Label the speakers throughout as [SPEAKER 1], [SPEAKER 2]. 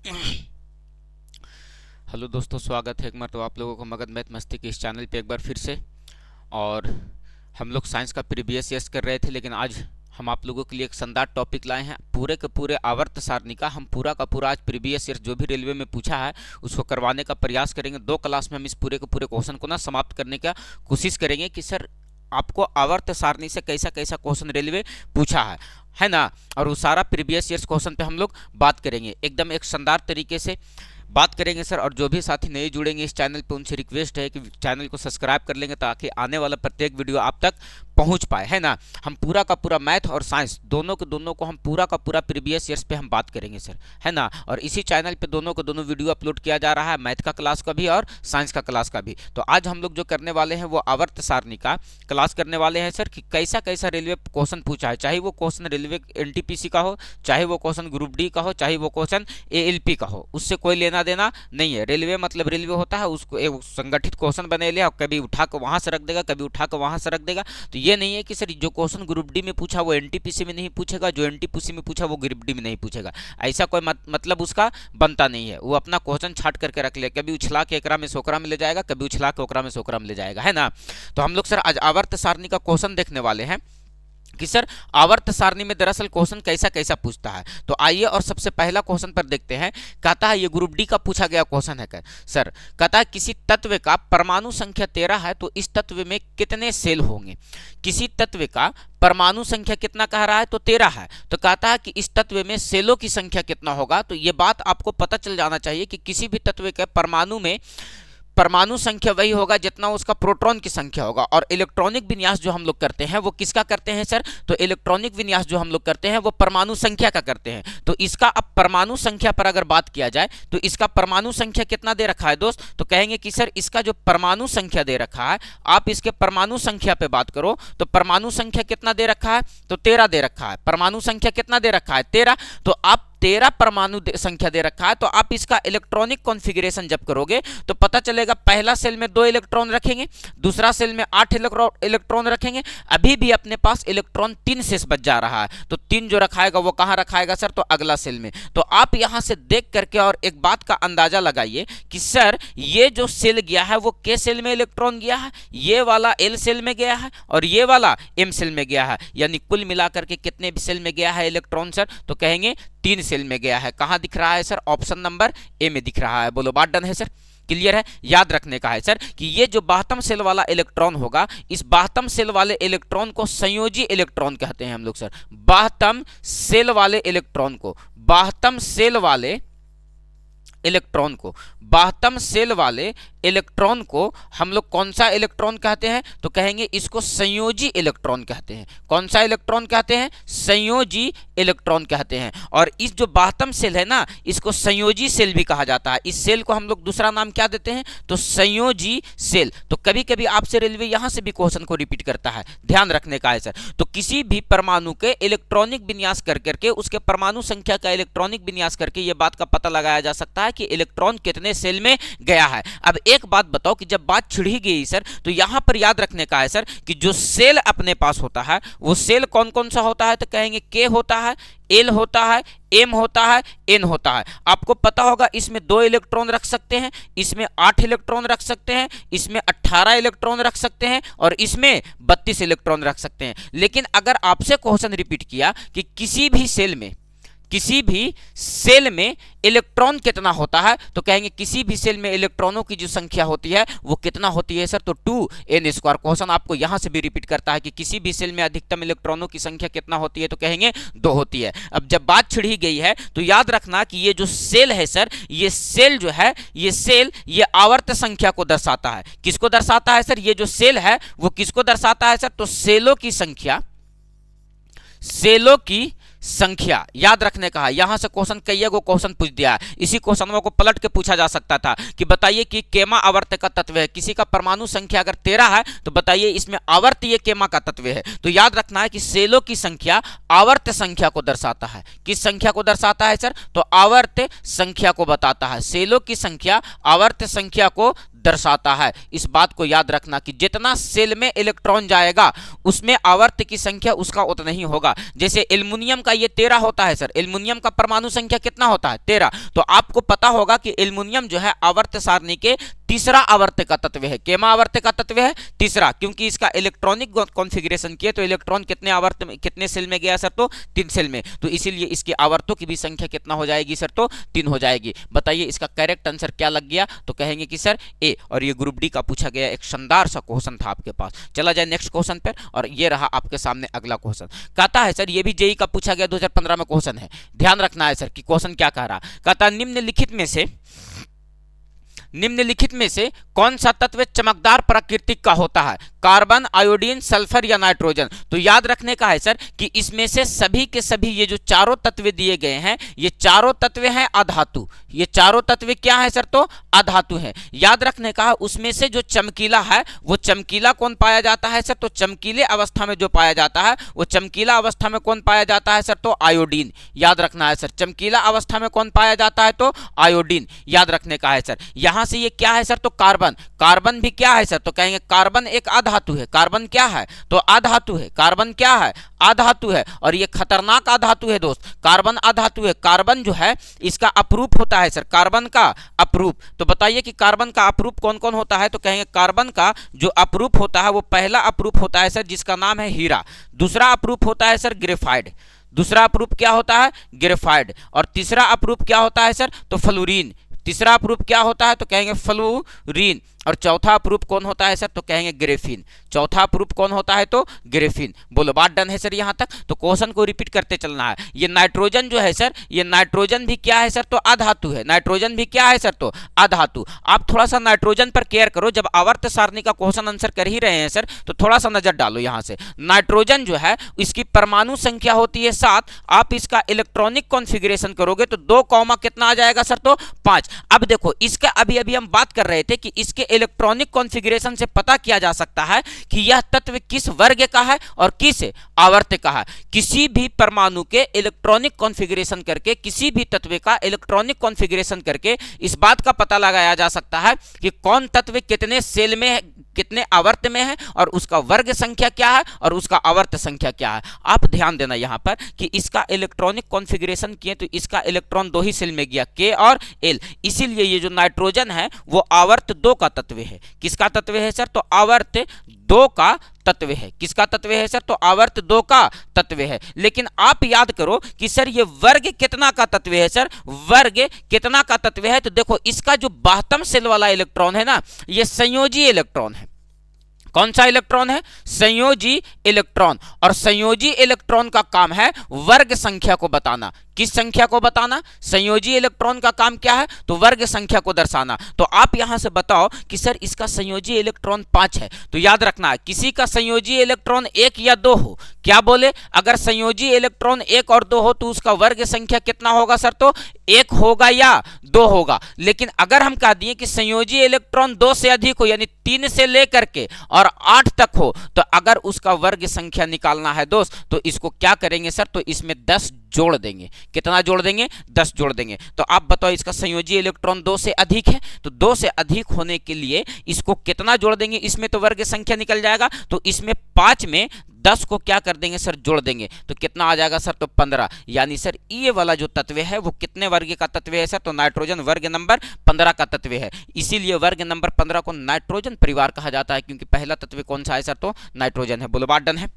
[SPEAKER 1] Hello दोस्तों, स्वागत है एक बार तो आप लोगों को मगध मैथ मस्ती के इस चैनल पे एक बार फिर से। और हम लोग साइंस का प्रीवियस ईयर्स कर रहे थे, लेकिन आज हम आप लोगों के लिए एक शानदार टॉपिक लाए हैं। पूरे के पूरे आवर्त सारणी का हम पूरा का पूरा आज प्रीवियस ईयर जो भी रेलवे में पूछा है उसको करवाने का प्रयास करेंगे। 2 क्लास में हम इस पूरे के पूरे क्वेश्चन को ना समाप्त करने का कोशिश करेंगे कि सर आपको आवर्त सारणी से कैसा कैसा क्वेश्चन रेलवे पूछा है ना। और वो सारा प्रीवियस ईयर्स क्वेश्चन पे हम लोग बात करेंगे, एकदम एक शानदार तरीके से बात करेंगे सर। और जो भी साथी नए जुड़ेंगे इस चैनल पे उनसे रिक्वेस्ट है कि चैनल को सब्सक्राइब कर लेंगे ताकि आने वाला प्रत्येक वीडियो आप तक पहुंच पाए, है ना। हम पूरा का पूरा मैथ और साइंस दोनों के दोनों को हम पूरा का पूरा प्रीवियस ईयर्स पे हम बात करेंगे सर, है ना। और इसी चैनल पे दोनों को दोनों वीडियो अपलोड किया जा रहा है, मैथ का क्लास का भी और साइंस का क्लास का भी। तो आज हम लोग जो करने वाले हैं वो आवर्त सारणी का क्लास करने वाले हैं सर, कि कैसा कैसा रेलवे क्वेश्चन पूछा है, चाहे वो क्वेश्चन रेलवे एनटीपीसी का हो, चाहे वो क्वेश्चन ग्रुप डी का हो, चाहे वो क्वेश्चन एएलपी का हो, उससे कोई लेना देना नहीं है। रेलवे मतलब रेलवे होता है, उसको एक संगठित क्वेश्चन बने लिया, कभी उठा कर वहां से रख देगा, कभी उठा कर वहां से रख देगा। तो ये नहीं है कि सर जो क्वेश्चन ग्रुप डी में पूछा वो एनटीपीसी में नहीं पूछेगा, जो एनटीपीसी में पूछा वो ग्रुप डी में नहीं पूछेगा। ऐसा कोई मतलब उसका बनता नहीं है। वो अपना क्वेश्चन छाट करके रख ले, कभी उछला के एकरा में सोकरा में ले जाएगा, कभी उछला के ओकरा में सोकरा में ले जाएगा, है ना। तो हम लोग सर आज आवर्त सारणी का क्वेश्चन देखने वाले हैं कि सर आवर्त सारणी में दरअसल क्वेश्चन कैसा कैसा पूछता है। तो आइए और सबसे पहला क्वेश्चन पर देखते हैं। कहता है ये ग्रुप डी का पूछा गया क्वेश्चन है सर। कहता है किसी तत्व का परमाणु संख्या 13 है तो इस तत्व में कितने सेल होंगे। किसी तत्व का परमाणु संख्या कितना कह रहा है, तो 13 है। तो कहता है कि इस तत्व में सेलों की संख्या कितना होगा। तो ये बात आपको पता चल जाना चाहिए कि किसी भी तत्व के परमाणु में परमाणु संख्या वही होगा जितना उसका प्रोटॉन की संख्या होगा। और इलेक्ट्रॉनिक विन्यास जो हम लोग करते हैं वो किसका करते हैं सर, तो इलेक्ट्रॉनिक विन्यास जो हम लोग करते हैं वो परमाणु संख्या का करते हैं। तो इसका अब परमाणु संख्या पर अगर बात किया जाए तो इसका परमाणु संख्या कितना दे रखा है दोस्त, तो कहेंगे कि सर इसका जो परमाणु संख्या दे रखा है, आप इसके परमाणु संख्या पे बात करो तो परमाणु संख्या कितना दे रखा है, तो 13 दे रखा है। परमाणु संख्या कितना दे रखा है, 13। तो आप 13 परमाणु संख्या दे रखा है। तो आप इसका इलेक्ट्रॉनिक कॉन्फ़िगरेशन जब करोगे तो पता चलेगा पहला सेल में 2 इलेक्ट्रॉन रखेंगे, दूसरा सेल में 8 इलेक्ट्रॉन रखेंगे। अभी भी अपने पास इलेक्ट्रॉन 3 शेष बच जा रहा है। तो 3 जो रखाएगा वो कहां रखाएगा सर, तो अगला सेल में। तो आप यहां से देख करके और एक बात का अंदाजा लगाइए कि सर ये जो सेल गया है वो के सेल में इलेक्ट्रॉन गया है, ये वाला एल सेल में गया है और ये वाला एम सेल में गया है। यानी कुल मिलाकर के कितने भी सेल में गया है इलेक्ट्रॉन सर, तो कहेंगे 3 सेल में गया है। कहां दिख रहा है सर, ऑप्शन नंबर ए में दिख रहा है। बोलो बात डन है सर, क्लियर है। याद रखने का है सर कि ये जो 72 सेल वाला इलेक्ट्रॉन होगा, इस 72 सेल वाले इलेक्ट्रॉन को संयोजी इलेक्ट्रॉन कहते हैं हम लोग सर। 72 सेल वाले इलेक्ट्रॉन को 72 सेल वाले इलेक्ट्रॉन को 72 सेल वाले इलेक्ट्रॉन को हम लोग कौन सा इलेक्ट्रॉन कहते हैं, तो कहेंगे इसको संयोजी इलेक्ट्रॉन कहते हैं। कौन सा इलेक्ट्रॉन कहते हैं, संयोजी इलेक्ट्रॉन कहते हैं। और इस जो 72 सेल है ना, इसको संयोजी सेल भी कहा जाता है। इस सेल को हम लोग दूसरा नाम क्या देते हैं, तो संयोजी सेल। तो कभी कभी आपसे रेलवे यहां से भी क्वेश्चन को रिपीट करता है, ध्यान रखने का है सर। तो किसी भी परमाणु के इलेक्ट्रॉनिक विन्यास कर करके उसके परमाणु संख्या का इलेक्ट्रॉनिक विन्यास करके यह बात का पता लगाया जा सकता है कि इलेक्ट्रॉन कितने सेल में गया है। अब एक बात बताओ कि जब बात छिड़ी गई सर, तो यहां पर याद रखने का है सर कि जो सेल अपने पास होता है वो सेल कौन कौन सा होता है, तो कहेंगे के होता है, एल होता है, एम होता है, एन होता है। आपको पता होगा इसमें 2 इलेक्ट्रॉन रख सकते हैं, इसमें 8 इलेक्ट्रॉन रख सकते हैं, इसमें 18 इलेक्ट्रॉन रख सकते हैं और इसमें 32 इलेक्ट्रॉन रख सकते हैं। लेकिन अगर आपसे क्वेश्चन रिपीट किया कि किसी भी सेल में इलेक्ट्रॉन कितना होता है, तो कहेंगे किसी भी सेल में इलेक्ट्रॉनों की जो संख्या होती है वो कितना होती है सर, तो 2n²। क्वेश्चन आपको यहां से भी रिपीट करता है कि किसी भी सेल में अधिकतम इलेक्ट्रॉनों की संख्या कितना होती है, तो कहेंगे 2 होती है। अब जब बात छिड़ी गई है तो याद रखना कि ये जो सेल है सर, ये सेल जो है, ये आवर्त संख्या को दर्शाता है। किसको दर्शाता है सर, ये जो सेल है वो किसको दर्शाता है सर, तो सेलों की संख्या याद रखने का है। यहां से क्वेश्चन कई गो क्वेश्चन पूछ दिया है। इसी क्वेश्चनों को पलट के पूछा जा सकता था कि बताइए कि केमा आवर्त का तत्व है। किसी का परमाणु संख्या अगर 13 है तो बताइए इसमें आवर्त ये केमा का तत्व है। तो याद रखना है कि सेलों की संख्या आवर्त संख्या को दर्शाता है। किस संख्या को दर्शाता है सर, तो आवर्त संख्या को बताता है। सेलों की संख्या आवर्त संख्या को दर्शाता है। इस बात को याद रखना कि जितना सेल में इलेक्ट्रॉन जाएगा उसमें आवर्त की संख्या उसका उतना ही होगा। जैसे एल्युमिनियम का ये 13 होता है सर, एल्युमिनियम का परमाणु संख्या कितना होता है 13। तो आपको पता होगा कि एल्युमिनियम जो है आवर्त सारणी के तीसरा आवर्त का तत्व है। केमा आवर्त का तत्व है तीसरा, क्योंकि इसका इलेक्ट्रॉनिक कॉन्फ़िगरेशन किया तो इलेक्ट्रॉन कितने आवर्त में, कितने सेल में गया सर, तो 3 सेल में। तो इसीलिए इसके आवर्तों की भी संख्या कितना हो जाएगी सर, तो 3 हो जाएगी। बताइए इसका करेक्ट आंसर क्या लग गया, तो कहेंगे कि सर ए। और ये ग्रुप डी का पूछा गया एक शानदार सा क्वेश्चन था आपके पास। चला जाए नेक्स्ट क्वेश्चन पर, और ये रहा आपके सामने अगला क्वेश्चन। कहता है सर, ये भी जेई का पूछा गया 2015 में क्वेश्चन है। ध्यान रखना है सर कि क्वेश्चन क्या कह रहा। कहता निम्नलिखित में से कौन सा तत्व चमकदार प्रकृति का होता है, कार्बन, आयोडीन, सल्फर या नाइट्रोजन। तो याद रखने का है सर कि इसमें से सभी के सभी ये जो चारों तत्व दिए गए हैं ये चारों तत्व हैं अधातु। ये चारों तत्व क्या है सर, तो अधातु है। याद रखने का है उसमें से जो चमकीला है वो चमकीला कौन पाया जाता है सर, तो चमकीले अवस्था में जो पाया जाता है वो चमकीला अवस्था में कौन पाया जाता है सर, तो आयोडीन। याद रखना है सर चमकीला अवस्था में कौन पाया जाता है, तो आयोडीन। याद रखने का है सर। यहां से ये क्या है सर, तो कार्बन। कार्बन भी क्या है सर, तो कहेंगे कार्बन एक अधातु है। कार्बन क्या है, तो अधातु है। कार्बन क्या है, अधातु है, और ये खतरनाक अधातु है दोस्त। कार्बन अधातु है। कार्बन जो है इसका अपरूप होता है सर, कार्बन का अपरूप। तो बताइए कि कार्बन का अपरूप कौन कौन होता है, तो कहेंगे कार्बन का जो अपरूप होता है वो पहला अपरूप होता है सर जिसका नाम है हीरा। दूसरा अपरूप होता है सर ग्रेफाइड। दूसरा अपरूप क्या होता है, ग्रेफाइड। और तीसरा अपरूप क्या होता है सर, तो फ्लोरीन। तीसरा अपरूप क्या होता है, तो कहेंगे फ्लोरीन। और चौथा अपरूप कौन होता है सर, तो कहेंगे ग्रेफीन। चौथा अपरूप कौन होता है, तो ग्रेफीन। बोलो बात डन है सर यहां तक। तो क्वेश्चन को रिपीट करते चलना है। ये नाइट्रोजन जो है सर, ये नाइट्रोजन भी क्या है सर, तो अधातु है। नाइट्रोजन भी क्या है सर, तो अधातु। आप थोड़ा सा नाइट्रोजन पर केयर करो, जब आवर्त सारणी का क्वेश्चन आंसर कर ही रहे हैं सर तो थोड़ा सा नजर डालो यहां से। नाइट्रोजन जो है इसकी परमाणु संख्या होती है 7। आप इसका इलेक्ट्रॉनिक कॉन्फ़िगरेशन करोगे तो 2 कॉमा कितना आ जाएगा सर, तो 5। अब देखो इसका अभी अभी हम बात कर रहे थे कि इसके इलेक्ट्रॉनिक कॉन्फ़िगरेशन से पता किया जा सकता है कि यह तत्व किस वर्ग का है और किस आवर्त का है। किसी भी परमाणु के इलेक्ट्रॉनिक कॉन्फ़िगरेशन करके, किसी भी तत्व का इलेक्ट्रॉनिक कॉन्फ़िगरेशन करके इस बात का पता लगाया जा सकता है कि कौन तत्व कितने सेल में है, कितने आवर्त में है, और उसका वर्ग संख्या क्या है और उसका आवर्त संख्या क्या है। आप ध्यान देना यहां पर कि इसका इलेक्ट्रॉनिक कॉन्फ़िगरेशन किए तो इसका इलेक्ट्रॉन 2 ही सेल में गया, के और एल। इसीलिए ये जो नाइट्रोजन है वो आवर्त 2 का तत्व है। किसका तत्व है सर, तो आवर्त 2 का तत्व है। किसका तत्व है सर, तो आवर्त 2 का तत्व है। लेकिन आप याद करो कि सर ये वर्ग कितना का तत्व है सर, वर्ग कितना का तत्व है। तो देखो इसका जो 72 सेल वाला इलेक्ट्रॉन है ना, ये संयोजी इलेक्ट्रॉन है। कौन सा इलेक्ट्रॉन है, संयोजी इलेक्ट्रॉन। और संयोजी इलेक्ट्रॉन का काम है वर्ग संख्या को बताना। किस संख्या को बताना, संयोजी इलेक्ट्रॉन का काम क्या है, तो वर्ग संख्या को दर्शाना। तो आप यहां से बताओ कि सर इसका संयोजी इलेक्ट्रॉन 5 है। तो याद रखना किसी का संयोजी इलेक्ट्रॉन 1 या 2 हो, क्या बोले, अगर संयोजी इलेक्ट्रॉन 1 और 2 हो तो उसका वर्ग संख्या कितना होगा सर, तो 1 होगा या 2 होगा। लेकिन अगर हम कह दिए कि संयोजी इलेक्ट्रॉन 2 से अधिक हो, यानी 3 से लेकर के और 8 तक हो, तो अगर उसका वर्ग संख्या निकालना है दोस्त तो इसको क्या करेंगे सर, तो इसमें 10 जोड़ देंगे। कितना जोड़ देंगे, 10 जोड़ देंगे। तो आप बताओ इसका संयोजी इलेक्ट्रॉन 2 से अधिक है, तो 2 से अधिक होने के लिए इसको कितना जोड़ देंगे, इसमें तो वर्ग संख्या निकल जाएगा। तो इसमें 5 में 10 को क्या कर देंगे सर, जोड़ देंगे। तो कितना आ जाएगा सर, तो 15। यानी सर ये वाला जो तत्व है वो कितने वर्ग का तत्व है सर, तो नाइट्रोजन वर्ग नंबर 15 का तत्व है। इसीलिए वर्ग नंबर 15 को नाइट्रोजन परिवार कहा जाता है, क्योंकि पहला तत्व कौन सा है सर, तो नाइट्रोजन है। बोलो बात डन है,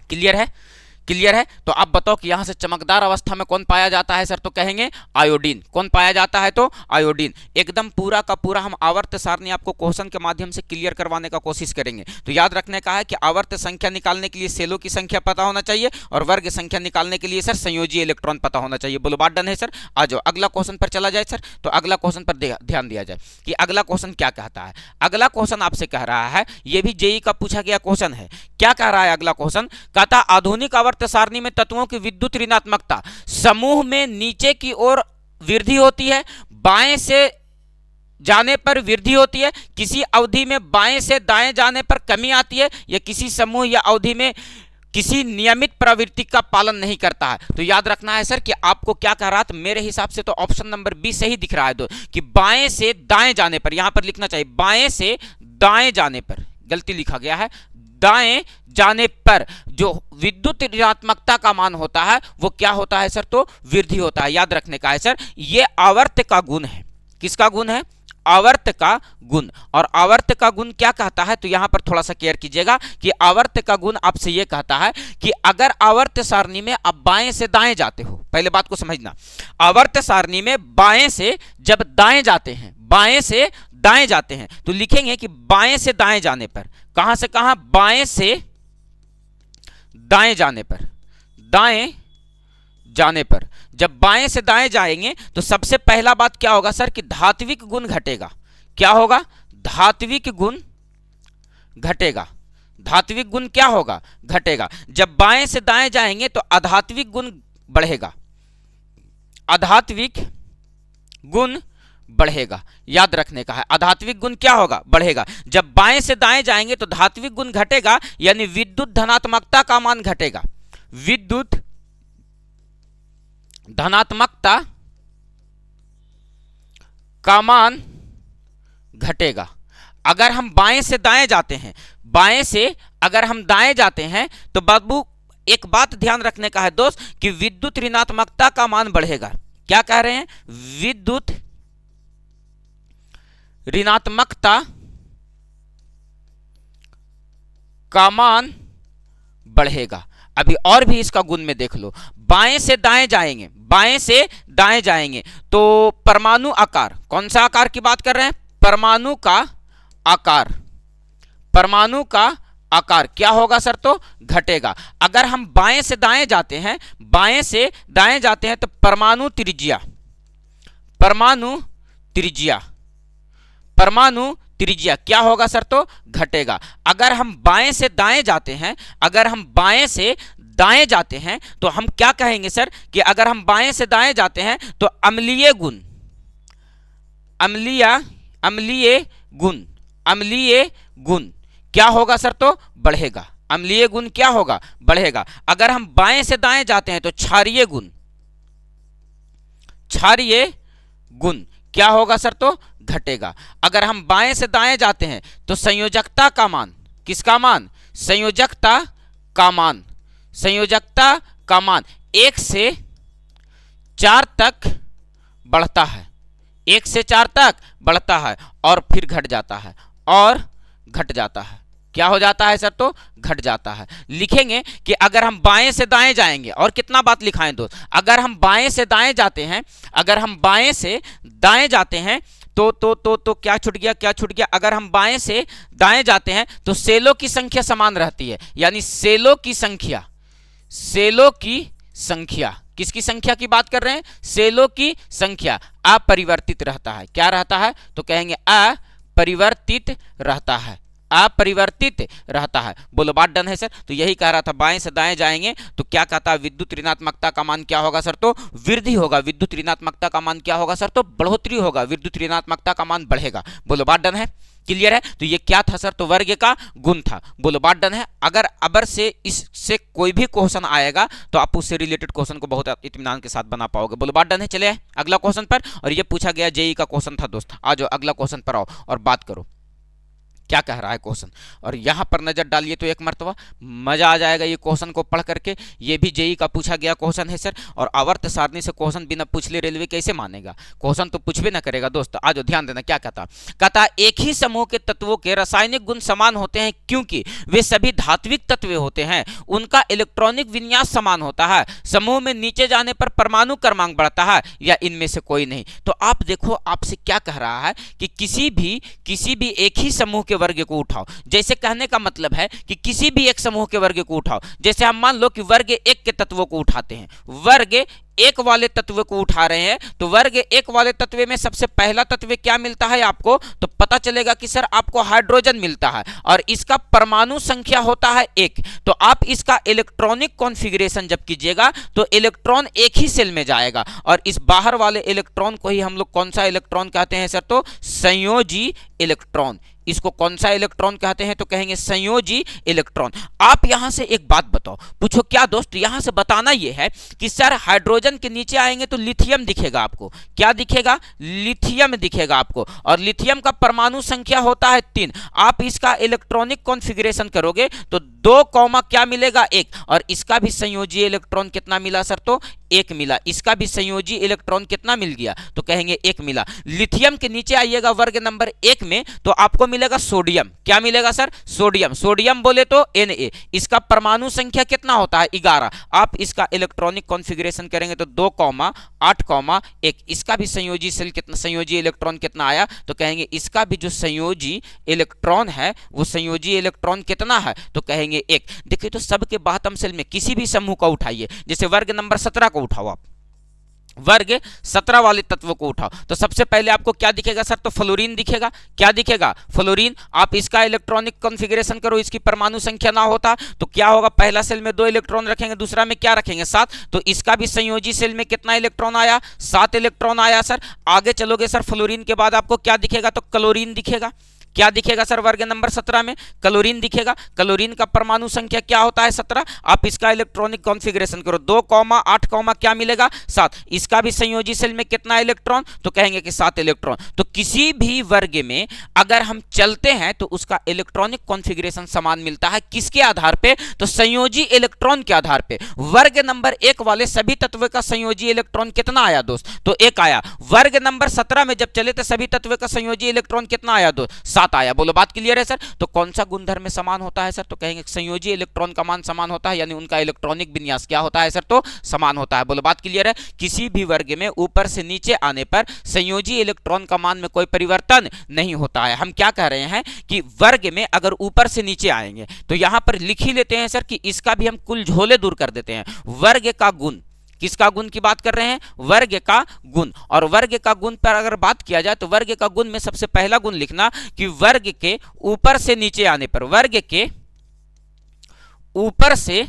[SPEAKER 1] क्लियर है, क्लियर है। तो आप बताओ कि यहां से चमकदार अवस्था में कौन पाया जाता है सर, तो कहेंगे आयोडीन। कौन पाया जाता है, तो आयोडीन। एकदम पूरा का पूरा हम आवर्त सारणी आपको क्वेश्चन के माध्यम से क्लियर करवाने का कोशिश करेंगे। तो याद रखने का है कि आवर्त संख्या निकालने के लिए सेलों की संख्या पता होना चाहिए और वर्ग संख्या निकालने के लिए सर संयोजी इलेक्ट्रॉन पता होना चाहिए। बोलो बात डन है सर। आ जाओ अगला क्वेश्चन पर चला जाए सर। तो अगला क्वेश्चन पर ध्यान दिया जाए कि अगला क्वेश्चन क्या कहता है। अगला क्वेश्चन आपसे कह रहा है, यह भी जेईई का पूछा गया क्वेश्चन है। क्या कह रहा है अगला क्वेश्चन, कहता आधुनिक आवर्त सारणी में तत्वों की विद्युत ऋणात्मकता समूह में नीचे की ओर वृद्धि होती है, बाएं से जाने पर वृद्धि होती है, किसी अवधि में बाएं से दाएं जाने पर कमी आती है, या किसी समूह या अवधि में किसी नियमित प्रवृत्ति का पालन नहीं करता है। तो याद रखना है सर कि आपको क्या कह रहा था, मेरे हिसाब से तो ऑप्शन नंबर बी सही दिख रहा है दो, कि बाएं से दाएं जाने पर, यहां पर लिखना चाहिए बाएं से दाएं जाने पर, गलती लिखा गया है, दाएं जाने पर जो विद्युत ऋणात्मकता का मान होता है वो क्या होता है सर, तो वृद्धि होता है। याद रखने का है सर, ये आवर्त का गुण है। किसका गुण है, आवर्त का गुण। और आवर्त का गुण क्या कहता है, तो यहां पर थोड़ा सा केयर कीजिएगा कि आवर्त का गुण आपसे यह कहता है कि अगर आवर्त सारणी में आप बाएं से दाएं जाते हो, पहले बात को समझना, आवर्त सारणी में बाएं से जब दाएं जाते हैं, बाएं से दाएं जाते हैं, तो लिखेंगे कि बाएं से दाएं जाने पर, कहां से कहां, बाएं से दाएं जाने पर, दाएं जाने पर जब बाएं से दाएं जाएंगे तो सबसे पहला बात क्या होगा सर, कि धात्विक गुण घटेगा। क्या होगा, धात्विक गुण घटेगा। धात्विक गुण क्या होगा, घटेगा। जब बाएं से दाएं जाएंगे तो अधात्विक गुण बढ़ेगा, अधात्विक गुण बढ़ेगा। याद रखने का है, अधात्विक गुण क्या होगा, बढ़ेगा। जब बाएं से दाएं जाएंगे तो धात्विक गुण घटेगा, यानी विद्युत धनात्मकता का मान घटेगा, विद्युत धनात्मकता का मान घटेगा। अगर हम बाएं से दाएं जाते हैं, बाएं से अगर हम दाएं जाते हैं तो बाबू एक बात ध्यान रखने का है दोस्त, कि विद्युत ऋणात्मकता का मान बढ़ेगा। क्या कह रहे हैं, विद्युत ऋणात्मकता का मान बढ़ेगा। अभी और भी इसका गुण में देख लो, बाएं से दाएं जाएंगे, बाएं से दाएं जाएंगे तो परमाणु आकार, कौन सा आकार की बात कर रहे हैं, परमाणु का आकार, परमाणु का आकार क्या होगा सर, तो घटेगा। अगर हम बाएं से दाएं जाते हैं, बाएं से दाएं जाते हैं तो परमाणु त्रिज्या, परमाणु त्रिज्या, परमाणु त्रिज्या क्या होगा सर, तो घटेगा। अगर हम बाएं से दाएं जाते हैं, अगर हम बाएं से दाएं जाते हैं तो हम क्या कहेंगे सर, कि अगर हम बाएं से दाएं जाते हैं तो अम्लीय गुण, अम्लीय गुण, अम्लीय गुण क्या होगा सर, तो बढ़ेगा। अम्लीय गुण क्या होगा, बढ़ेगा। अगर हम बाएं से दाएं जाते हैं तो क्षारीय गुण, क्षारीय गुण क्या होगा सर, तो घटेगा। अगर हम बाएं से दाएं जाते हैं तो संयोजकता का मान, किसका मान, संयोजकता का मान, संयोजकता का मान 1 से 4 तक बढ़ता है, 1 से 4 तक बढ़ता है और फिर घट जाता है, और घट जाता है। क्या हो जाता है सर, तो घट जाता है। लिखेंगे कि अगर हम बाएं से दाएं जाएंगे, और कितना बात लिखाएं दोस्त, अगर हम बाएं से दाएं जाते हैं, अगर हम बाएं से दाएं जाते हैं तो क्या छूट गया, क्या छूट गया, अगर हम बाएं से दाएं जाते हैं तो सेलों की संख्या समान रहती है, यानी सेलों की संख्या, सेलों की संख्या, किसकी संख्या की बात कर रहे हैं, सेलों की संख्या अपरिवर्तित रहता है। क्या रहता है, तो कहेंगे अपरिवर्तित रहता है, अपरिवर्तित रहता है। बोलो बात डन है सर। तो यही कह रहा था, बाएं से दाएं जाएंगे तो क्या कहता है, विद्युत ऋणात्मकता का मान क्या होगा सर, तो वृद्धि होगा। विद्युत ऋणात्मकता का मान क्या होगा सर, तो बढ़ोतरी होगा, विद्युत ऋणात्मकता का मान बढ़ेगा। बोलो बात डन है, क्लियर है। तो ये क्या था सर, तो वर्ग का गुण था। बोलो बात डन है। अगर अबर से इससे कोई भी क्वेश्चन आएगा तो आप उससे रिलेटेड क्वेश्चन को बहुत इत्मीनान के साथ बना पाओगे। बोलो बात डन है। चले अगला क्वेश्चन पर, और ये पूछा गया जेई का क्वेश्चन था दोस्त। आ जाओ अगला क्वेश्चन पर आओ और बात करो क्या कह रहा है क्वेश्चन, और यहां पर नजर डालिए तो एक मर्तबा मजा आ जाएगा ये क्वेश्चन को पढ़ करके। ये भी जेई का पूछा गया क्वेश्चन है सर, और आवर्त सारणी से क्वेश्चन बिना पूछले रेलवे कैसे मानेगा, क्वेश्चन तो पूछ भी ना करेगा दोस्त। आज ध्यान देना क्या कहता एक ही समूह के तत्वों के रासायनिक गुण समान होते हैं क्योंकि वे सभी धात्विक तत्व होते हैं, उनका इलेक्ट्रॉनिक विन्यास समान होता है, समूह में नीचे जाने पर परमाणु क्रमांक बढ़ता है, या इनमें से कोई नहीं। तो आप देखो आपसे क्या कह रहा है कि किसी भी एक ही समूह के वर्ग को उठाओ। जैसे कहने का मतलब है कि किसी भी एक समूह के वर्ग को उठाओ। जैसे हम मान लो कि वर्ग 1 के तत्वों को उठाते हैं, वर्ग 1 वाले तत्व को उठा रहे हैं, तो वर्ग 1 वाले तत्व में सबसे पहला तत्व क्या मिलता है आपको, तो पता चलेगा कि सर आपको हाइड्रोजन मिलता है और इसका परमाणु संख्या होता है 1। तो आप इसका इलेक्ट्रॉनिक कॉन्फ़िगरेशन जब कीजिएगा तो इलेक्ट्रॉन एक ही सेल में जाएगा, और इस बाहर वाले इलेक्ट्रॉन को ही हम लोग कौन सा इलेक्ट्रॉन कहते हैं सर, तो संयोजी इलेक्ट्रॉन। इसको कौन सा इलेक्ट्रॉन कहते हैं? तो कहेंगे संयोजी इलेक्ट्रॉन। आप यहां से एक बात बताओ, पूछो क्या दोस्त? यहां से बताना यह है कि सर हाइड्रोजन के नीचे आएंगे तो लिथियम दिखेगा आपको। क्या दिखेगा? लिथियम दिखेगा आपको। और लिथियम का परमाणु संख्या होता है 3। आप इसका इलेक्ट्रॉनिक कॉन्फ़िगरेशन करोगे तो 2 कॉमा क्या मिलेगा? 1। और इसका भी संयोजी इलेक्ट्रॉन कितना मिला सर? तो 1 मिला। इसका भी संयोजी इलेक्ट्रॉन कितना मिल गया? तो कहेंगे 1 मिला। लिथियम के नीचे आइएगा वर्ग नंबर 1 में तो आपको मिलेगा सोडियम। क्या मिलेगा सर? सोडियम। सोडियम बोले तो Na। इसका परमाणु संख्या कितना होता है? 11। आप इसका इलेक्ट्रॉनिक कॉन्फ़िगरेशन करेंगे तो 2 कॉमा 8 कॉमा 1। इसका भी संयोजी सेल कितना, संयोजी इलेक्ट्रॉन कितना आया? तो कहेंगे इसका भी जो संयोजी इलेक्ट्रॉन है वो संयोजी इलेक्ट्रॉन कितना है? तो कहेंगे 1। देखिए तो सबके बाहतम सेल में किसी भी समूह को उठाइए, जैसे वर्ग नंबर 17 को उठाओ, आप वर्ग 17 वाले तत्व को उठाओ तो सबसे पहले आपको क्या दिखेगा सर? तो फ्लोरीन दिखेगा। क्या दिखेगा? फ्लोरीन। आप इसका इलेक्ट्रॉनिक कॉन्फ़िगरेशन करो, इसकी परमाणु संख्या ना होता तो क्या होगा? पहला सेल में 2 इलेक्ट्रॉन रखेंगे, दूसरा में क्या रखेंगे? 7। तो इसका भी संयोजी सेल में कितना इलेक्ट्रॉन आया? 7 इलेक्ट्रॉन आया सर। आगे चलोगे सर, फ्लोरीन के बाद आपको क्या दिखेगा? तो क्लोरीन दिखेगा। क्या दिखेगा सर? वर्ग नंबर 17 में क्लोरीन दिखेगा। क्लोरीन का परमाणु संख्या क्या होता है? 17। आप इसका इलेक्ट्रॉनिक कॉन्फ़िगरेशन करो, 2 कॉमा 8 कॉमा क्या मिलेगा? 7। इसका भी संयोजी सेल में कितना इलेक्ट्रॉन? तो कहेंगे कि 7 इलेक्ट्रॉन। तो किसी भी वर्ग में अगर हम चलते हैं तो उसका इलेक्ट्रॉनिक कॉन्फ़िगरेशन समान मिलता है। किसके आधार पे? तो संयोजी इलेक्ट्रॉन के आधार पे। वर्ग नंबर 1 वाले सभी तत्व का संयोजी इलेक्ट्रॉन कितना आया दोस्त? तो 1 आया। वर्ग नंबर 17 में जब चले तो सभी तत्व का संयोजी इलेक्ट्रॉन कितना आया दोस्त? 7 आया। बोलो बात क्लियर है सर? तो कौन सा गुणधर्म में समान होता है सर? तो कहेंगे संयोजी इलेक्ट्रॉन का मान समान होता है, यानी उनका इलेक्ट्रॉनिक विन्यास क्या होता है सर? तो समान होता है। बोलो बात क्लियर है? किसी भी वर्ग में ऊपर से नीचे आने पर संयोजी इलेक्ट्रॉन का मान में कोई परिवर्तन नहीं होता है। हम क्या कह रहे हैं कि वर्ग में अगर ऊपर से नीचे आएंगे तो यहां पर लिख ही लेते हैं सर कि इसका भी हम कुल झोले दूर कर देते हैं। वर्ग का गुण, किसका गुण की बात कर रहे हैं? वर्ग का गुण। और वर्ग का गुण पर अगर बात किया जाए तो वर्ग का गुण में सबसे पहला गुण लिखना कि वर्ग के ऊपर से नीचे आने पर, वर्ग के ऊपर से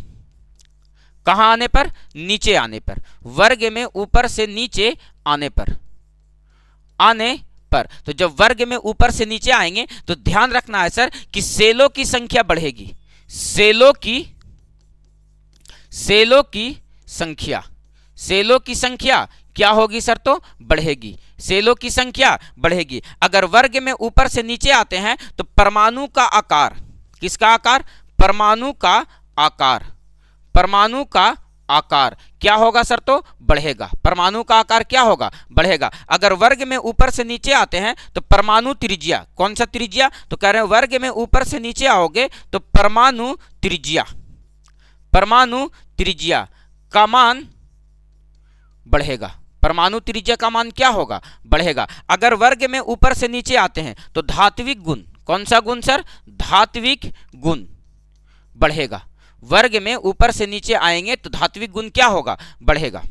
[SPEAKER 1] कहां आने पर? नीचे आने पर। वर्ग में ऊपर से नीचे आने पर, आने पर। तो जब वर्ग में ऊपर से नीचे आएंगे तो ध्यान रखना है सर कि सेलों की संख्या बढ़ेगी। सेलों की संख्या, सेलों की संख्या क्या होगी सर? तो बढ़ेगी। सेलों की संख्या बढ़ेगी। अगर वर्ग में ऊपर से नीचे आते हैं तो परमाणु का आकार, किसका आकार? परमाणु का आकार, परमाणु का आकार क्या होगा सर? तो बढ़ेगा। परमाणु का आकार क्या होगा? बढ़ेगा। अगर वर्ग में ऊपर से नीचे आते हैं तो परमाणु त्रिज्या, कौन सा त्रिज्या? तो कह रहे हैं वर्ग में ऊपर से नीचे आओगे तो परमाणु त्रिज्या, परमाणु त्रिज्या का मान बढ़ेगा। परमाणु त्रिज्या का मान क्या होगा? बढ़ेगा। अगर वर्ग में ऊपर से नीचे आते हैं तो धात्विक गुण, कौन सा गुण सर? धात्विक गुण बढ़ेगा। वर्ग में ऊपर से नीचे आएंगे तो धात्विक गुण क्या होगा? बढ़ेगा।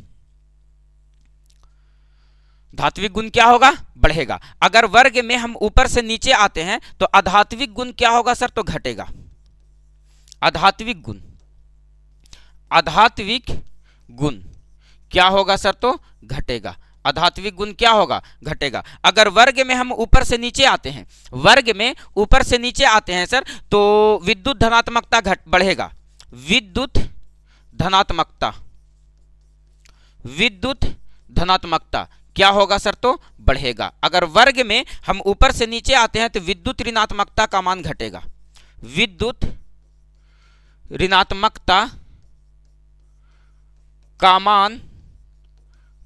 [SPEAKER 1] धात्विक गुण क्या होगा? बढ़ेगा। अगर वर्ग में हम ऊपर से नीचे आते हैं तो अधात्विक गुण क्या होगा सर? तो घटेगा। अधात्विक गुण, अधात्विक गुण क्या होगा सर? तो घटेगा। अधात्विक गुण क्या होगा? घटेगा। अगर वर्ग में हम ऊपर से नीचे आते हैं, वर्ग में ऊपर से नीचे आते हैं सर तो विद्युत धनात्मकता बढ़ेगा। विद्युत धनात्मकता, विद्युत धनात्मकता क्या होगा सर? तो बढ़ेगा। अगर वर्ग में हम ऊपर से नीचे आते हैं तो विद्युत ऋणात्मकता का मान घटेगा। विद्युत ऋणात्मकता का मान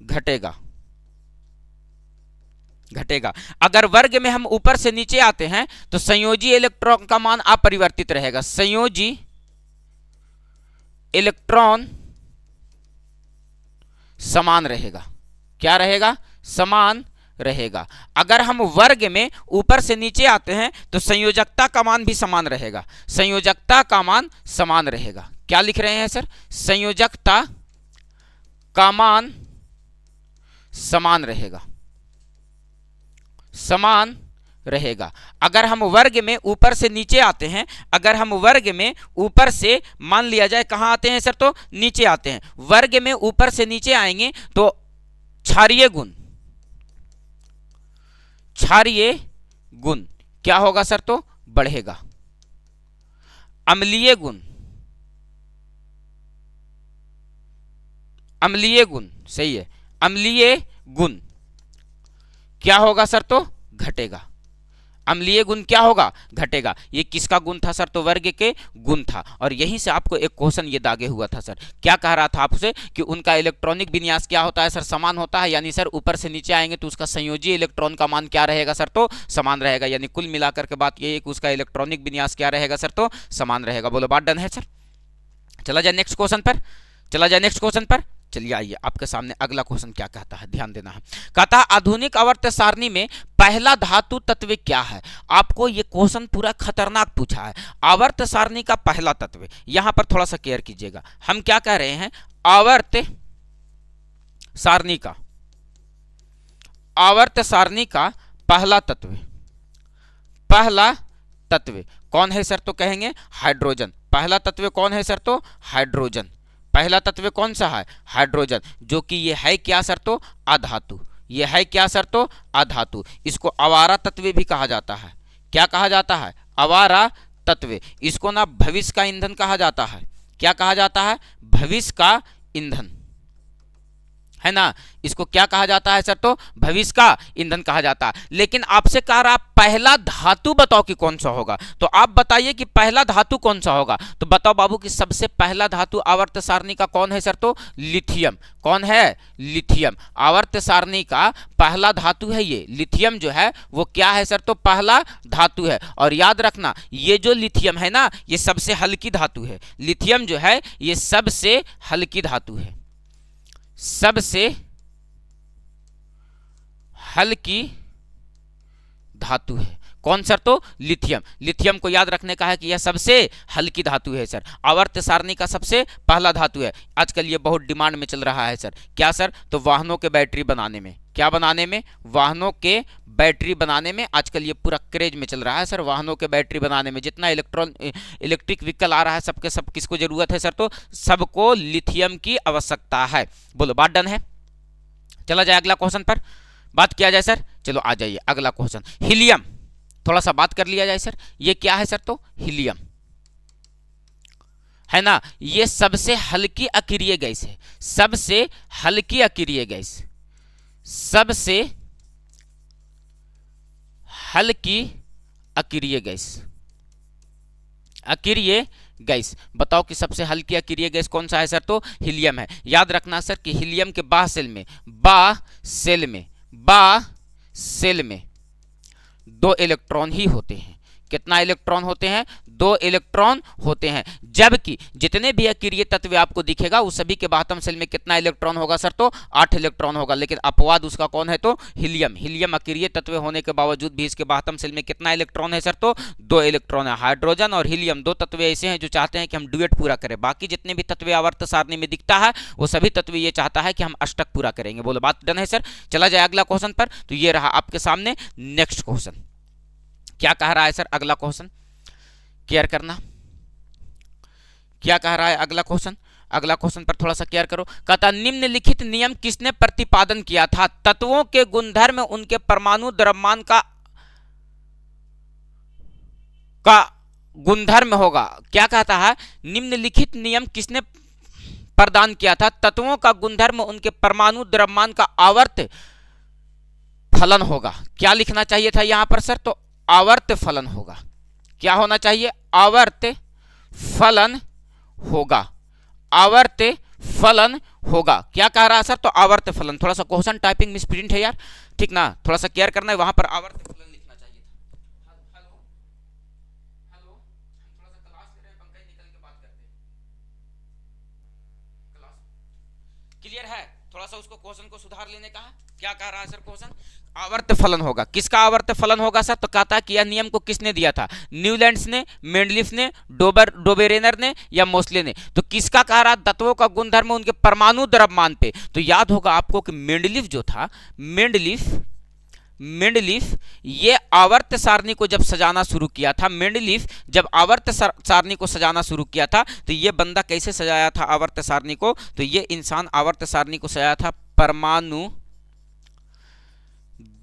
[SPEAKER 1] घटेगा, घटेगा। अगर वर्ग में हम ऊपर से नीचे आते हैं तो संयोजी इलेक्ट्रॉन का मान अपरिवर्तित रहेगा। संयोजी इलेक्ट्रॉन समान रहेगा। क्या रहेगा? समान रहेगा। अगर हम वर्ग में ऊपर से नीचे आते हैं तो संयोजकता का मान भी समान रहेगा। संयोजकता का मान समान रहेगा। क्या लिख रहे हैं सर? संयोजकता का मान समान रहेगा, समान रहेगा। अगर हम वर्ग में ऊपर से नीचे आते हैं, अगर हम वर्ग में ऊपर से मान लिया जाए कहां आते हैं सर? तो नीचे आते हैं। वर्ग में ऊपर से नीचे आएंगे तो क्षारीय गुण, क्षारीय गुण क्या होगा सर? तो बढ़ेगा। अम्लीय गुण, अम्लीय गुण सही है, अम्लीय गुण क्या होगा सर? तो घटेगा। अम्लीय गुण क्या होगा? घटेगा। ये किसका गुण था सर? तो वर्ग के गुण था। और यहीं से आपको एक क्वेश्चन ये दागे हुआ था सर। क्या कह रहा था आपसे कि उनका इलेक्ट्रॉनिक विन्यास क्या होता है सर? समान होता है। यानी सर ऊपर से नीचे आएंगे तो उसका संयोजी इलेक्ट्रॉन का मान क्या रहेगा सर? तो समान रहेगा। यानी कुल मिलाकर के बात ये है कि उसका इलेक्ट्रॉनिक विन्यास क्या रहेगा सर? तो समान रहेगा। बोलो बात डन है सर? चला जाए नेक्स्ट क्वेश्चन पर, चला जाए नेक्स्ट क्वेश्चन पर। चलिए आइए आपके सामने अगला क्वेश्चन क्या कहता है, ध्यान देना है। कहता है आधुनिक आवर्त सारणी में पहला धातु तत्व क्या है? आपको ये क्वेश्चन पूरा खतरनाक पूछा है। आवर्त सारणी का पहला तत्व, यहां पर थोड़ा सा केयर कीजिएगा। हम क्या कह रहे हैं? आवर्त सारणी का, आवर्त सारणी का पहला तत्व, पहला तत्व कौन है सर? तो कहेंगे हाइड्रोजन। पहला तत्व कौन है सर? तो हाइड्रोजन। पहला तत्व कौन सा है? हाइड्रोजन, जो कि ये है क्या सर? तो अधातु। ये है क्या सर? तो अधातु। इसको अवारा तत्व भी कहा जाता है। क्या कहा जाता है? अवारा तत्व। इसको ना भविष्य का ईंधन कहा जाता है। क्या कहा जाता है? भविष्य का ईंधन, है ना। इसको क्या कहा जाता है सर? तो भविष्य का ईंधन कहा जाता है। लेकिन आपसे कह रहा पहला धातु बताओ कि कौन सा होगा। तो आप बताइए कि पहला धातु कौन सा होगा। तो बताओ बाबू कि सबसे पहला धातु आवर्त सारणी का कौन है सर? तो लिथियम। कौन है? लिथियम। आवर्त सारणी का पहला धातु है ये लिथियम जो है वो क्या है सर? तो पहला धातु है। और याद रखना ये जो लिथियम है ना ये सबसे हल्की धातु है। लिथियम जो है ये सबसे हल्की धातु है, सबसे हल्की धातु है। कौन सर? तो लिथियम। लिथियम को याद रखने का है कि यह सबसे हल्की धातु है सर। आवर्त सारणी का सबसे पहला धातु है। आजकल ये बहुत डिमांड में चल रहा है सर। क्या सर? तो वाहनों के बैटरी बनाने में। क्या बनाने में? वाहनों के बैटरी बनाने में आजकल ये पूरा क्रेज में चल रहा है सर। वाहनों के बैटरी बनाने में जितना इलेक्ट्रिक व्हीकल आ रहा है सबके सब किसको जरूरत है सर? तो सबको लिथियम की आवश्यकता है। बोलो बात डन है? चला जाए अगला क्वेश्चन पर, बात किया जाए सर। चलो आ जाइए अगला क्वेश्चन, हीलियम। थोड़ा सा बात कर लिया जाए सर। ये क्या है सर? तो हीलियम, है ना। ये सबसे हल्की अक्रिय गैस है, सबसे हल्की अक्रिय गैस, सबसे हल्की अक्रिय गैस, अक्रिय गैस। बताओ कि सबसे हल्की अक्रिय गैस कौन सा है सर? तो हीलियम है। याद रखना सर कि हीलियम के बाह सेल में, बाह सेल में, बाह सेल में 2 इलेक्ट्रॉन ही होते हैं। कितना इलेक्ट्रॉन होते हैं? 2 इलेक्ट्रॉन होते हैं। जबकि जितने भी अक्रिय तत्व आपको दिखेगा उस सभी के बाह्यतम सेल में कितना इलेक्ट्रॉन होगा सर? तो 8 इलेक्ट्रॉन होगा। लेकिन अपवाद उसका कौन है? तो हीलियम। हीलियम अक्रिय तत्व होने के बावजूद भी इसके बाह्यतम सेल में कितना इलेक्ट्रॉन है सर? तो 2 इलेक्ट्रॉन है। हाइड्रोजन और हीलियम 2 तत्व ऐसे हैं जो चाहते हैं कि हम डुएट पूरा करें। बाकी जितने भी तत्व आवर्त सारणी में दिखता है वो सभी तत्व ये चाहता है कि हम अष्टक पूरा करेंगे। बोलो बात डन है सर? चला जाए अगला क्वेश्चन पर। तो ये रहा आपके सामने नेक्स्ट क्वेश्चन। क्या कह रहा है सर अगला क्वेश्चन? केयर करना, क्या कह रहा है अगला क्वेश्चन? अगला क्वेश्चन पर थोड़ा सा केयर करो। कहता निम्नलिखित नियम किसने प्रतिपादन किया था? तत्वों के गुणधर्म उनके परमाणु द्रव्यमान का गुणधर्म होगा। क्या कहता है? निम्नलिखित नियम किसने प्रदान किया था? तत्वों का गुणधर्म उनके परमाणु द्रव्यमान का आवर्त फलन होगा। क्या लिखना चाहिए था यहां पर सर? तो आवर्त फलन होगा। क्या होना चाहिए? आवर्त फलन होगा, आवर्त फलन होगा। क्या कह रहा है सर? तो आवर्त फलन। थोड़ा सा क्वेश्चन टाइपिंग मिस प्रिंट है यार, ठीक ना, थोड़ा सा केयर करना है। वहां पर आवर्त फलन लिखना चाहिए था। हेलो हेलो, हम थोड़ा सा क्लास ले रहे हैं, पंकज निकल के बात करते हैं। क्लास क्लियर है? थोड़ा सा उसको क्वेश्चन को सुधार लेने का है। क्या कह रहा है सर क्वेश्चन? आवर्त फलन होगा। किसका आवर्त फलन होगा सर? तो कहता है कि यह नियम को किसने दिया था? न्यूलैंड्स ने, मेंडलिफ ने, डोबेरेनर ने या मोस्ले ने? तो किसका कह रहा? तत्वों का गुणधर्म उनके परमाणु द्रव्यमान पे। तो याद होगा आपको कि मेंडलिफ जो था, मेंडलिफ ये आवर्त सारणी को जब सजाना शुरू किया था, मेंडलिफ जब आवर्त सारणी को सजाना शुरू किया था तो ये बंदा कैसे सजाया था आवर्त सारणी को? तो ये इंसान आवर्त सारणी को सजाया था परमाणु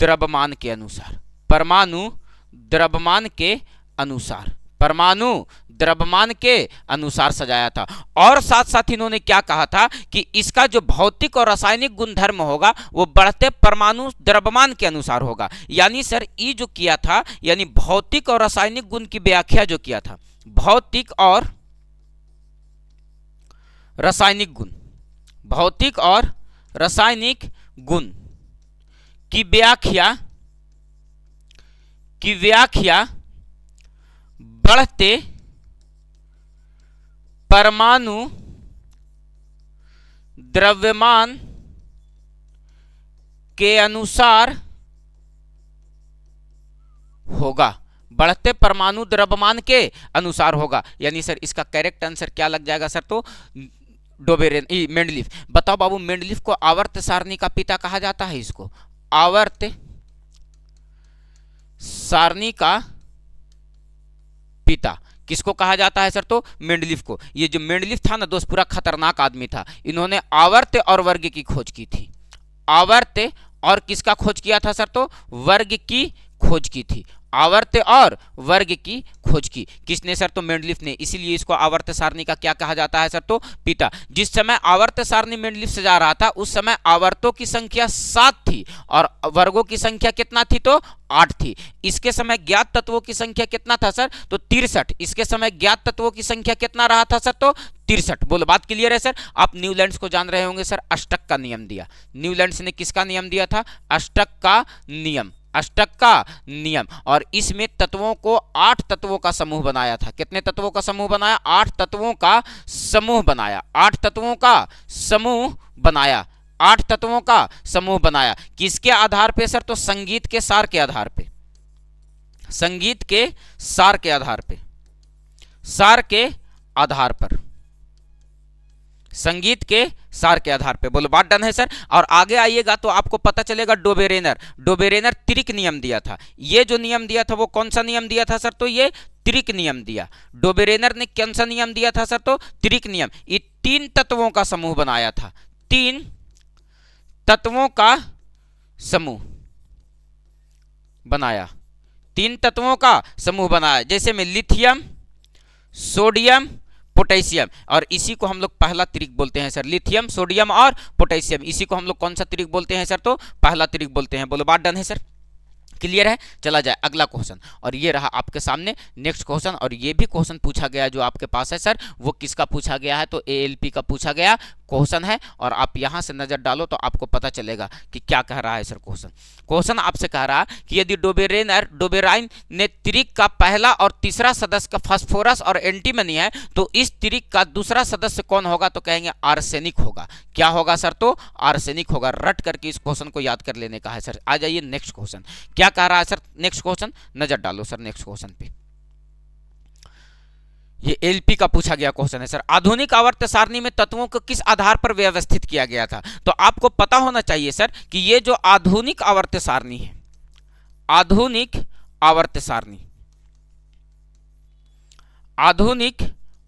[SPEAKER 1] द्रव्यमान के अनुसार, परमाणु द्रव्यमान के अनुसार, परमाणु द्रव्यमान के अनुसार सजाया था। और साथ साथ इन्होंने क्या कहा था कि इसका जो भौतिक और रासायनिक गुणधर्म होगा वो बढ़ते परमाणु द्रव्यमान के अनुसार होगा। यानी सर ये जो किया था, यानी भौतिक और रासायनिक गुण की व्याख्या जो किया था, भौतिक और रासायनिक गुण, भौतिक और रासायनिक गुण की व्याख्या बढ़ते परमाणु द्रव्यमान के अनुसार होगा, बढ़ते परमाणु द्रव्यमान के अनुसार होगा। यानी सर इसका करेक्ट आंसर क्या लग जाएगा सर? तो मेंडलीफ। बताओ बाबू, मेंडलीफ को आवर्त सारणी का पिता कहा जाता है। इसको आवर्त सारणी का पिता किसको कहा जाता है सर? तो मेंडलीफ को। ये जो मेंडलीफ था ना दोस्त, पूरा खतरनाक आदमी था। इन्होंने आवर्त और वर्ग की खोज की थी। आवर्त और किसका खोज किया था सर? तो वर्ग की खोज की थी। आवर्त और वर्ग की खोज की किसने सर? तो मेंडलीफ ने। इसीलिए इसको आवर्त सारणी का क्या कहा जाता है सर? तो पिता। जिस समय आवर्त सारणी मेंडलीफ सजा रहा था उस समय आवर्तों की संख्या 7 थी और वर्गों की संख्या कितना थी? तो 8 थी। इसके समय ज्ञात तत्वों की संख्या कितना था सर? तो 63। इसके समय ज्ञात तत्वों की संख्या कितना रहा था सर? तो 63। बोलो, बात क्लियर है सर? आप न्यूलैंड्स को जान रहे होंगे सर, अष्टक का नियम दिया। न्यूलैंड्स ने किसका नियम दिया था? अष्टक का नियम, अष्टक का नियम। और इसमें तत्वों को 8 तत्वों का समूह बनाया था। कितने तत्वों का समूह बनाया? 8 तत्वों का समूह बनाया। 8 तत्वों का समूह बनाया। 8 तत्वों का समूह बनाया। किसके आधार पे सर? तो संगीत के सार के आधार पे, संगीत के सार के आधार पे, सार के आधार पर, संगीत के सार के आधार पे। बोलो, बात डन है सर? और आगे आइएगा तो आपको पता चलेगा डोबेरेनर। डोबेरेनर त्रिक नियम दिया था। ये जो नियम दिया था वो कौन सा नियम दिया था सर? तो ये त्रिक नियम दिया। डोबेरेनर ने कौन सा नियम दिया था सर? तो त्रिक नियम। ये 3 तत्वों का समूह बनाया था। 3 तत्वों का समूह बनाया। 3 तत्वों का समूह बनाया। जैसे में लिथियम, सोडियम, पोटेशियम। और इसी को हम लोग पहला त्रिक बोलते हैं सर। लिथियम, सोडियम और पोटेशियम, इसी को हम लोग कौन सा त्रिक बोलते हैं सर? तो पहला त्रिक बोलते हैं। बोलो, बात डन है सर? क्लियर है? चला जाए अगला क्वेश्चन। और ये रहा आपके सामने नेक्स्ट क्वेश्चन। और ये भी क्वेश्चन पूछा गया जो आपके पास है सर, वो किसका पूछा गया है? तो एएलपी का पूछा गया क्वेश्चन है। और आप यहां से नजर डालो तो आपको पता चलेगा कि क्या कह रहा है सर क्वेश्चन। क्वेश्चन आपसे कह रहा है कि यदि डोबेराइन ने त्रिक का पहला और तीसरा सदस्य का फास्फोरस और एंटीमनी है तो इस त्रिक का दूसरा सदस्य कौन होगा? तो कहेंगे आर्सेनिक होगा। क्या होगा सर? तो आर्सेनिक होगा। रट करके इस क्वेश्चन को याद कर लेने का है सर। आ जाइए नेक्स्ट क्वेश्चन। क्या कह रहा है सर नेक्स्ट क्वेश्चन? नजर डालो सर नेक्स्ट क्वेश्चन पे। ये एलपी का पूछा गया क्वेश्चन है सर। आधुनिक आवर्त सारणी में तत्वों को किस आधार पर व्यवस्थित किया गया था? तो आपको पता होना चाहिए सर कि ये जो आधुनिक आवर्त सारणी है, आधुनिक आवर्त सारणी, आधुनिक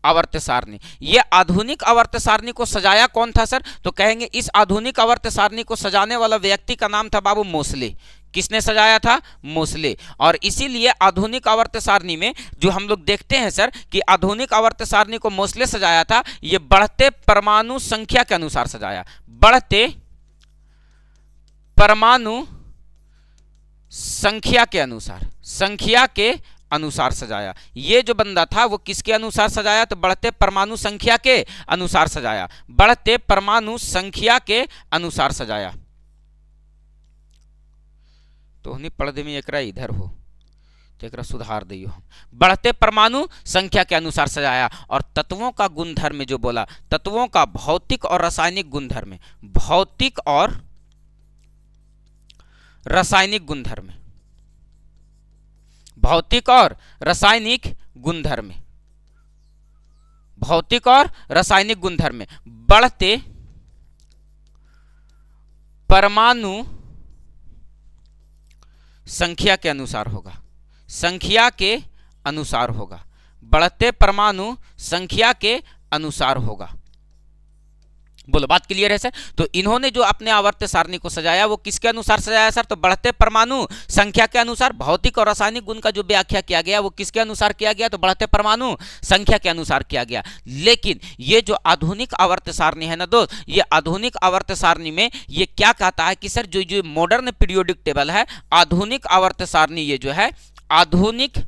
[SPEAKER 1] आवर्त सारणी, ये आधुनिक आवर्त सारणी को सजाया कौन था सर? तो कहेंगे इस आधुनिक आवर्त सारणी को सजाने वाला व्यक्ति का नाम था बाबू मोसले। किसने सजाया था? मोसले। और इसीलिए आधुनिक आवर्त सारणी में जो हम लोग देखते हैं सर कि आधुनिक आवर्त सारणी को मोसले सजाया था। ये बढ़ते परमाणु संख्या के अनुसार सजाया, बढ़ते परमाणु संख्या के अनुसार, संख्या के अनुसार सजाया। ये जो बंदा था वो किसके अनुसार सजाया? तो बढ़ते परमाणु संख्या के अनुसार सजाया, बढ़ते परमाणु संख्या के अनुसार सजाया। तो नहीं पर्दे में एकरा इधर हो तो एकरा सुधार दियो। बढ़ते परमाणु संख्या के अनुसार सजाया। और तत्वों का गुणधर्म जो बोला, तत्वों का भौतिक और रासायनिक गुणधर्म, भौतिक और रासायनिक गुणधर्म, भौतिक और रासायनिक गुणधर्म, भौतिक और रासायनिक गुणधर्म बढ़ते परमाणु संख्या के अनुसार होगा, संख्या के अनुसार होगा, बढ़ते परमाणु संख्या के अनुसार होगा। बोलो बात क्लियर है सर। तो इन्होंने जो अपने आवर्त सारणी को सजाया वो किसके अनुसार सजाया सर? तो बढ़ते परमाणु संख्या के अनुसार। भौतिक और रासायनिक गुण का जो व्याख्या किया गया वो किसके अनुसार किया गया? तो बढ़ते परमाणु संख्या के अनुसार किया गया। लेकिन ये जो आधुनिक आवर्त सारणी है ना दोस्त, ये आधुनिक आवर्त सारणी में ये क्या कहता है कि सर जो मॉडर्न पीरियोडिक टेबल है, आधुनिक आवर्त सारणी, ये जो है आधुनिक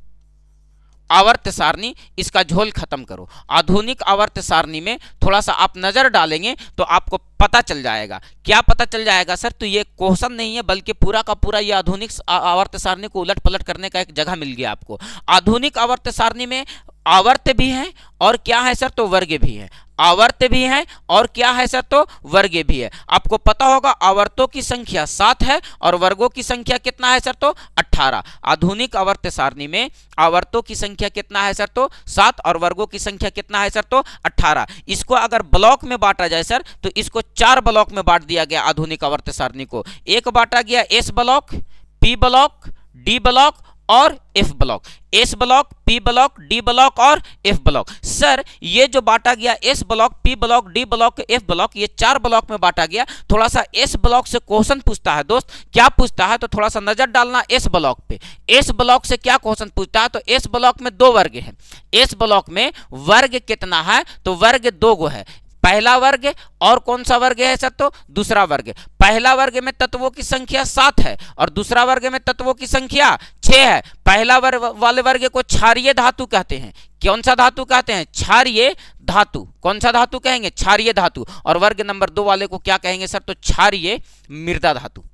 [SPEAKER 1] आवर्त सारणी, इसका झोल खत्म करो। आधुनिक आवर्त सारणी में थोड़ा सा आप नजर डालेंगे तो आपको पता चल जाएगा। क्या पता चल जाएगा सर? तो ये क्वेश्चन नहीं है बल्कि पूरा का पूरा ये आधुनिक आवर्त सारणी को उलट पलट करने का एक जगह मिल गया आपको। आधुनिक आवर्त सारणी में आवर्त भी है और क्या है सर? तो वर्ग भी है। आवर्त भी है और क्या है सर? तो वर्ग भी है। आपको पता होगा आवर्तों की संख्या 7 है और वर्गों की संख्या कितना है सर? तो 18। आधुनिक आवर्त सारणी में आवर्तों की संख्या कितना है सर? तो 7 और वर्गों की संख्या कितना है सर? तो 18। इसको अगर ब्लॉक में बांटा जाए सर तो इसको 4 ब्लॉक में बांट दिया गया आधुनिक आवर्त सारणी को। एक बांटा गया S block, P block, D block और F block. S block, P block, D block और एफ ब्लॉक। सर ये जो बांटा गया S block, P block, D block, F block, ये 4 ब्लॉक में बांटा गया। थोड़ा सा एस ब्लॉक से क्वेश्चन पूछता है दोस्त। क्या पूछता है? तो थोड़ा सा नजर डालना एस ब्लॉक पे। एस ब्लॉक से क्या क्वेश्चन पूछता है? तो एस ब्लॉक में 2 वर्ग है। एस ब्लॉक में वर्ग कितना है? तो वर्ग 2 गो है। पहला वर्ग और कौन सा वर्ग है सर? तो दूसरा वर्ग। पहला वर्ग में तत्वों की संख्या 7 है और दूसरा वर्ग में तत्वों की संख्या 6 है। पहला वर्ग वाले वर्ग को क्षारीय धातु कहते हैं। कौन सा धातु कहते हैं? क्षारीय धातु। कौन सा धातु कहेंगे? क्षारीय धातु। और वर्ग नंबर 2 वाले को क्या कहेंगे सर? तो क्षारीय मृदा धातु।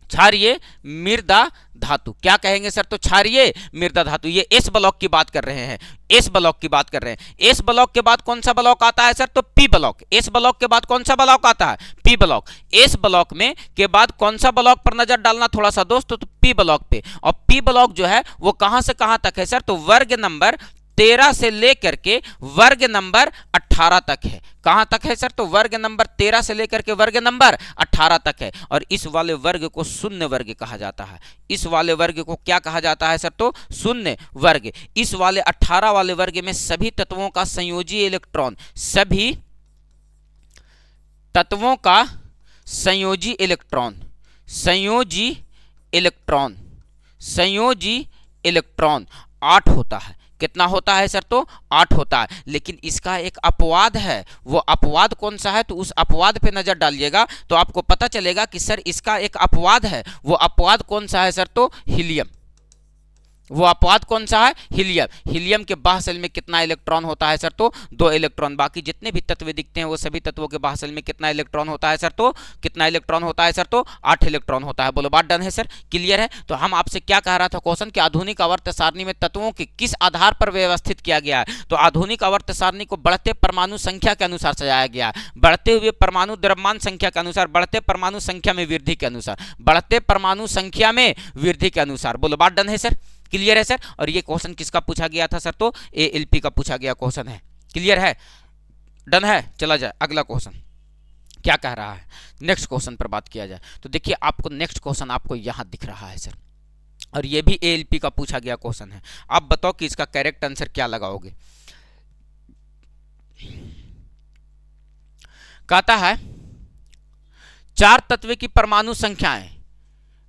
[SPEAKER 1] क्षारीय मृदा धातु क्या कहेंगे सर? तो क्षारीय मृदा धातु। ये एस ब्लॉक की बात कर रहे हैं। एस ब्लॉक की बात कर रहे हैं। एस ब्लॉक के बाद कौन सा ब्लॉक आता है सर? तो पी ब्लॉक। एस ब्लॉक के बाद कौन सा ब्लॉक आता है? P block. एस ब्लॉक में के बाद कौन सा ब्लॉक पर नजर डालना थोड़ा सा दोस्तों? तो पी ब्लॉक पे। और पी ब्लॉक जो है वो कहां से कहां तक है सर? तो वर्ग नंबर 13 से लेकर के वर्ग नंबर 18 तक है। कहां तक है सर? तो वर्ग नंबर 13 से लेकर के वर्ग नंबर 18 तक है। और इस वाले वर्ग को शून्य वर्ग कहा जाता है। इस वाले वर्ग को क्या कहा जाता है सर? तो शून्य वर्ग। इस वाले 18 वाले वर्ग में सभी तत्वों का संयोजी इलेक्ट्रॉन, सभी तत्वों का संयोजी इलेक्ट्रॉन, संयोजी इलेक्ट्रॉन, संयोजी इलेक्ट्रॉन 8 होता है। कितना होता है सर? तो 8 होता है। लेकिन इसका एक अपवाद है। वो अपवाद कौन सा है? तो उस अपवाद पे नजर डालिएगा तो आपको पता चलेगा कि सर इसका एक अपवाद है। वो अपवाद कौन सा है सर? तो हीलियम। वो अपवाद कौन सा है? हीलियम। हीलियम के बाह्य शेल में कितना इलेक्ट्रॉन होता है सर? तो 2 इलेक्ट्रॉन। बाकी जितने भी तत्व दिखते हैं वो सभी तत्वों के बाह्य शेल में कितना इलेक्ट्रॉन होता है सर? तो कितना इलेक्ट्रॉन होता है सर? तो 8 इलेक्ट्रॉन होता है। बोलो बात डन है सर? क्लियर है? तो हम आपसे क्या कह रहा था क्वेश्चन कि आधुनिक आवर्त सारणी में तत्वों के किस आधार पर व्यवस्थित किया गया है? तो आधुनिक आवर्त सारणी को बढ़ते परमाणु संख्या के अनुसार सजाया गया है। बढ़ते हुए परमाणु द्रव्यमान संख्या के अनुसार, बढ़ते परमाणु संख्या में वृद्धि के अनुसार, बढ़ते परमाणु संख्या में वृद्धि के अनुसार। बोलो बात डन है सर? क्लियर है सर? और ये क्वेश्चन किसका पूछा गया था सर? तो एएलपी का पूछा गया क्वेश्चन है। क्लियर है? डन है? चला जाए अगला क्वेश्चन क्या कह रहा है। नेक्स्ट क्वेश्चन पर बात किया जाए तो देखिए आपको नेक्स्ट क्वेश्चन आपको यहां दिख रहा है सर, और ये भी एएलपी का पूछा गया क्वेश्चन है। आप बताओ कि इसका करेक्ट आंसर क्या लगाओगे। कहता है 4 तत्व की परमाणु संख्याएं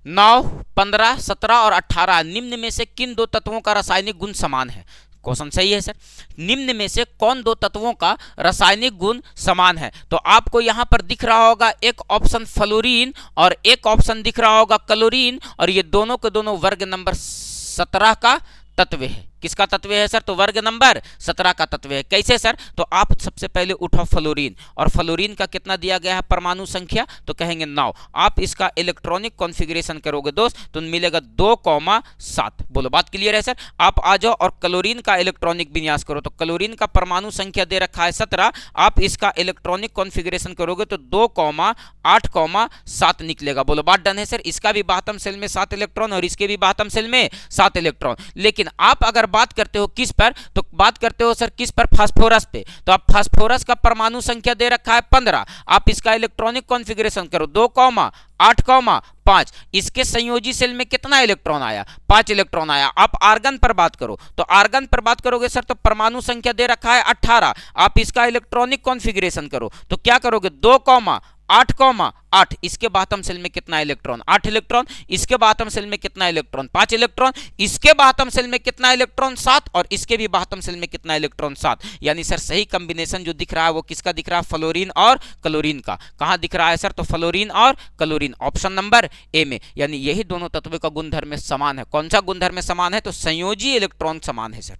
[SPEAKER 1] 9, 15, 17 और 18 निम्न में से किन 2 तत्वों का रासायनिक गुण समान है? क्वेश्चन सही है सर। निम्न में से कौन 2 तत्वों का रासायनिक गुण समान है? तो आपको यहां पर दिख रहा होगा एक ऑप्शन फ्लोरीन और एक ऑप्शन दिख रहा होगा क्लोरीन, और ये दोनों के दोनों वर्ग नंबर 17 का तत्व है। किसका तत्व है सर? तो वर्ग नंबर 17 का तत्व है। कैसे सर? तो आप सबसे पहले उठाओ फ्लोरीन, और फ्लोरीन का कितना दिया गया है परमाणु संख्या? तो कहेंगे 9। आप इसका इलेक्ट्रॉनिक कॉन्फ़िगरेशन करोगे दोस्त तो मिलेगा 2,7। बोलो बात क्लियर है सर? आप आ जाओ और क्लोरीन का इलेक्ट्रॉनिक विन्यास करो। तो क्लोरीन का परमाणु संख्या दे रखा है 17, आप इसका इलेक्ट्रॉनिक कॉन्फ़िगरेशन करोगे तो 2,8,7 निकलेगा। बोलो बात डन है सर? इसका भी बाहतम सेल में 7 इलेक्ट्रॉन और इसके भी बाहतम सेल में 7 इलेक्ट्रॉन। लेकिन आप अगर बात करते हो किस पर, तो बात करते हो सर किस पर, फास्फोरस पे। तो अब फास्फोरस का परमाणु संख्या दे रखा है 15, आप इसका इलेक्ट्रॉनिक कॉन्फ़िगरेशन करो 2,8,5। इसके संयोजी सेल में कितना इलेक्ट्रॉन आया, 5 इलेक्ट्रॉन आया। आप आर्गन पर बात करो, तो आर्गन पर बात करोगे सर तो परमाणु संख्या दे रखा है 18, आप इसका इलेक्ट्रॉनिक कॉन्फ़िगरेशन करो तो क्या करोगे 2,8,8। इसके बातम सेल में कितना इलेक्ट्रॉन, 8 इलेक्ट्रॉन। इसके बातम सेल में कितना इलेक्ट्रॉन, 5 इलेक्ट्रॉन। इसके बातम सेल में कितना इलेक्ट्रॉन, 7। और इसके भी बातम सेल में कितना इलेक्ट्रॉन, 7। यानी सर सही कॉम्बिनेशन जो दिख रहा है वो किसका दिख रहा है, फ्लोरीन और क्लोरीन का। कहां दिख रहा है सर, तो फ्लोरीन और क्लोरीन, ऑप्शन नंबर ए में। यानी यही दोनों तत्वों का गुणधर्म में समान है। कौन सा गुणधर्म में समान है, तो संयोजी इलेक्ट्रॉन समान है सर।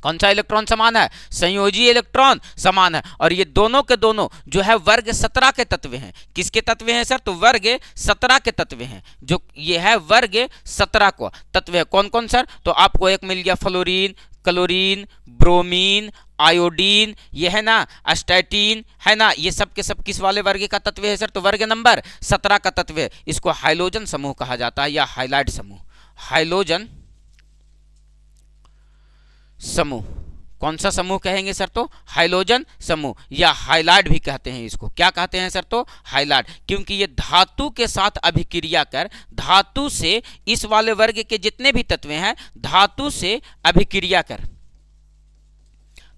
[SPEAKER 1] कौन सा इलेक्ट्रॉन समान है, संयोजी इलेक्ट्रॉन समान है। और ये दोनों के दोनों जो है वर्ग 17 के तत्व हैं। किसके तत्व हैं सर, तो वर्ग 17 के तत्व हैं। जो ये है वर्ग 17 को तत्व है। कौन कौन सर, तो आपको एक मिल गया फ्लोरीन, क्लोरीन, ब्रोमीन, आयोडीन, ये है ना, अस्टैटिन है ना, ये सब के सब किस वाले वर्ग का तत्व है सर, तो वर्ग नंबर 17 का तत्व है। इसको हाइलोजन समूह कहा जाता है या हाइलाइड समूह। हाइलोजन समूह, कौन सा समूह कहेंगे सर, तो हाइलोजन समूह या हाइलाइड भी कहते हैं इसको। क्या कहते हैं सर, तो हाइलाइड, क्योंकि ये धातु के साथ अभिक्रिया कर, धातु से इस वाले वर्ग के जितने भी तत्व हैं धातु से अभिक्रिया कर,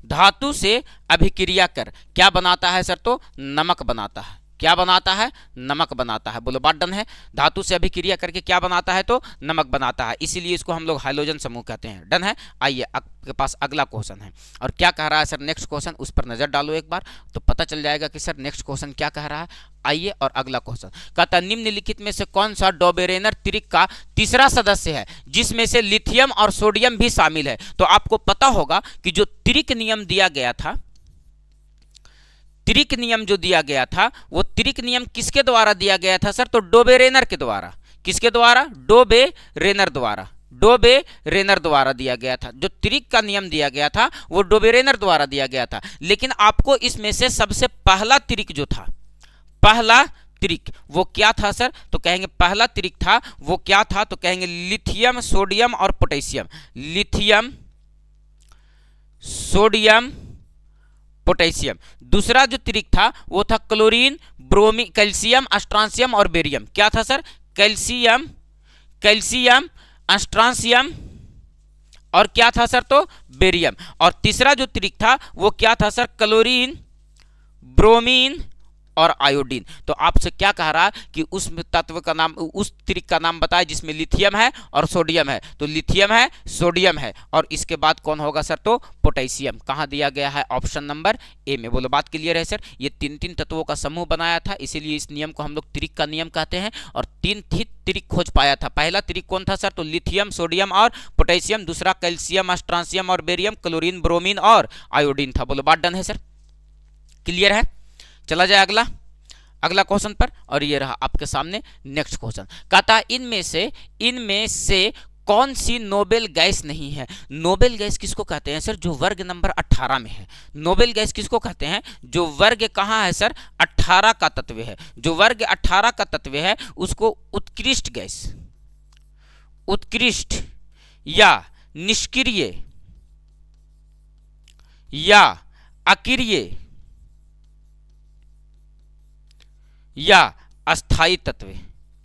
[SPEAKER 1] धातु से अभिक्रिया कर क्या बनाता है सर, तो नमक बनाता है। क्या बनाता है, नमक बनाता है। बोलो बात डन है। धातु से अभिक्रिया करके क्या बनाता है, तो नमक बनाता है, इसीलिए इसको हम लोग हाइलोजन समूह कहते हैं। डन है। आइए आपके पास अगला क्वेश्चन है, और क्या कह रहा है सर नेक्स्ट क्वेश्चन, उस पर नजर डालो एक बार तो पता चल जाएगा कि सर नेक्स्ट क्वेश्चन क्या कह रहा है। आइए और अगला क्वेश्चन कहता है निम्नलिखित में से कौन सा डोबेरेनर त्रिक का तीसरा सदस्य है जिसमें से लिथियम और सोडियम भी शामिल है। तो आपको पता होगा कि जो त्रिक नियम दिया गया था, त्रिक नियम जो दिया गया था वो त्रिक नियम किसके द्वारा दिया गया था सर, तो डोबेरेनर के द्वारा। किसके द्वारा, डोबेरेनर द्वारा। डोबेरेनर द्वारा दिया गया था। जो त्रिक का नियम दिया गया था वो डोबेरेनर द्वारा दिया गया था। लेकिन आपको इसमें से सबसे पहला त्रिक जो था, पहला त्रिक वो क्या था सर, तो कहेंगे पहला त्रिक था वो क्या था, तो कहेंगे लिथियम, सोडियम और पोटेशियम। Lithium, sodium, potassium. दूसरा जो त्रिक था वो था क्लोरीन, ब्रोमीन, कैल्शियम, अस्ट्रांसियम और बेरियम। क्या था सर, कैल्शियम, कैल्शियम, अस्ट्रांसियम और क्या था सर, तो बेरियम। और तीसरा जो त्रिक था वो क्या था सर, क्लोरीन, ब्रोमीन और आयोडीन। तो आपसे क्या कह रहा है कि उस तत्व का नाम, उस त्रिक का नाम बताए जिसमें लिथियम है और सोडियम है। तो लिथियम है, सोडियम है और इसके बाद कौन होगा सर, तो पोटेशियम। कहाँ दिया गया है, ऑप्शन नंबर ए में। बोलो बात क्लियर है सर। ये तीन तीन तत्वों का समूह बनाया था, इसीलिए इस नियम को हम लोग त्रिक का नियम कहते हैं। और तीन त्रिक खोज पाया था। पहला त्रिक कौन था सर, तो लिथियम, सोडियम और पोटेशियम। दूसरा कैल्शियम, अस्ट्रांसियम और बेरियम। क्लोरीन, ब्रोमीन और आयोडीन था। बोलो बात डन है सर, क्लियर है। चला जाए अगला, अगला क्वेश्चन पर, और ये रहा आपके सामने नेक्स्ट क्वेश्चन। कहता है इनमें से कौन सी नोबेल गैस नहीं है। नोबेल गैस किसको कहते हैं सर, जो वर्ग नंबर 18 में है। नोबेल गैस किसको कहते हैं, जो वर्ग कहाँ है सर, 18 का तत्व है। जो वर्ग 18 का तत्व है उसको उत्कृष्ट गैस, उत्कृष्ट या निष्क्रिय या अक्रिय या अस्थाई तत्व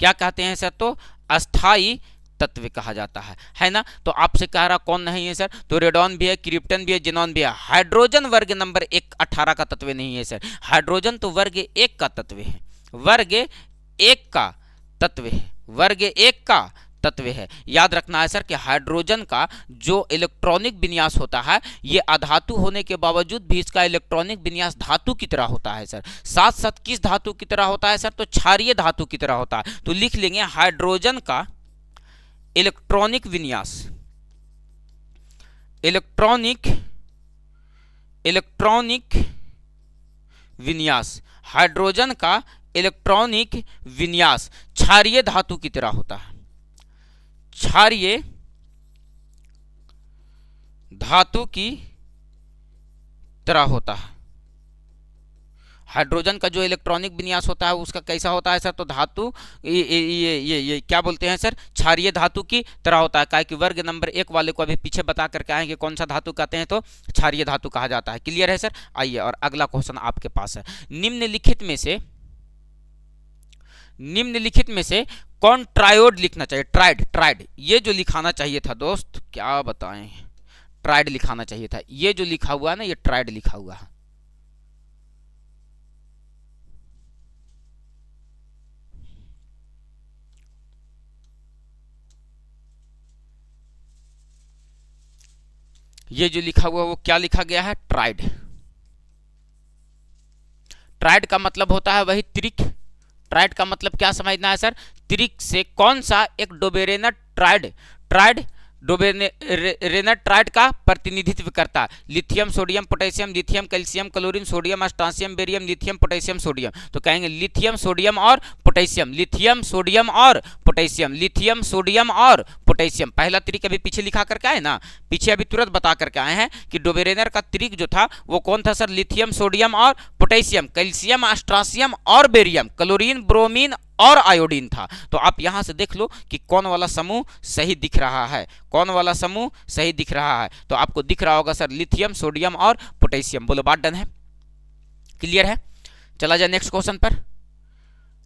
[SPEAKER 1] क्या कहते हैं सर, तो अस्थाई तत्व कहा जाता है ना। तो आपसे कह रहा कौन नहीं है सर, तो रेडॉन भी है, क्रिप्टन भी है, जेनॉन भी है। हाइड्रोजन वर्ग नंबर 1 18 का तत्व नहीं है सर। हाइड्रोजन तो वर्ग 1 का तत्व है, वर्ग 1 का तत्व है, वर्ग 1 का तत्व है। याद रखना है सर कि हाइड्रोजन का जो इलेक्ट्रॉनिक विन्यास होता है ये अधातु होने के बावजूद भी इसका इलेक्ट्रॉनिक विन्यास धातु की तरह होता है सर। साथ साथ किस धातु की तरह होता है सर, तो क्षारीय धातु की तरह होता है। तो लिख लेंगे हाइड्रोजन का इलेक्ट्रॉनिक विन्यास, इलेक्ट्रॉनिक विन्यास, हाइड्रोजन का इलेक्ट्रॉनिक विन्यास क्षारीय धातु की तरह होता है, क्षारीय धातु की तरह होता है। हाइड्रोजन का जो इलेक्ट्रॉनिक विन्यास होता है उसका कैसा होता है सर, तो धातु ये क्या बोलते हैं सर, क्षारीय धातु की तरह होता है। क्या कि वर्ग नंबर 1 वाले को अभी पीछे बता करके आए कि कौन सा धातु कहते हैं, तो क्षारीय धातु कहा जाता है। क्लियर है सर। आइए और अगला क्वेश्चन आपके पास है, निम्नलिखित में से कौन ट्रायोड लिखना चाहिए, ट्राइड ये जो लिखाना चाहिए था दोस्त, क्या बताएं, ट्राइड लिखाना चाहिए था। ये जो लिखा हुआ है ना, ये ट्राइड लिखा हुआ है। ये जो लिखा हुआ है वो क्या लिखा गया है, ट्राइड। ट्राइड का मतलब होता है वही त्रिक। ट्राइड का मतलब क्या समझना है सर, त्रिक से कौन सा एक डोबेरेनर ट्राइड डोबेरेनर ट्राइड का प्रतिनिधित्व करता है। Lithium sodium potassium, lithium calcium chlorine sodium अस्टासियम बेरियम, लिथियम पोटेशियम सोडियम। तो कहेंगे लिथियम सोडियम और पोटेशियम, लिथियम सोडियम और पोटेशियम, लिथियम सोडियम और पोटेशियम। पहला त्रिक अभी पीछे लिखा करके आए ना, पीछे अभी तुरंत बता करके आए हैं कि डोबेरेनर का त्रिक जो था वो कौन था सर, लिथियम सोडियम और पोटेशियम, कैल्शियम अस्टासियम और बेरियम, क्लोरीन ब्रोमीन और आयोडीन था। तो आप यहां से देख लो कि कौन वाला समूह सही दिख रहा है, कौन वाला समूह सही दिख रहा है। तो आपको दिख रहा होगा सर लिथियम सोडियम और पोटेशियम। बोलो बात डन है, क्लियर है। चला जाए नेक्स्ट क्वेश्चन पर,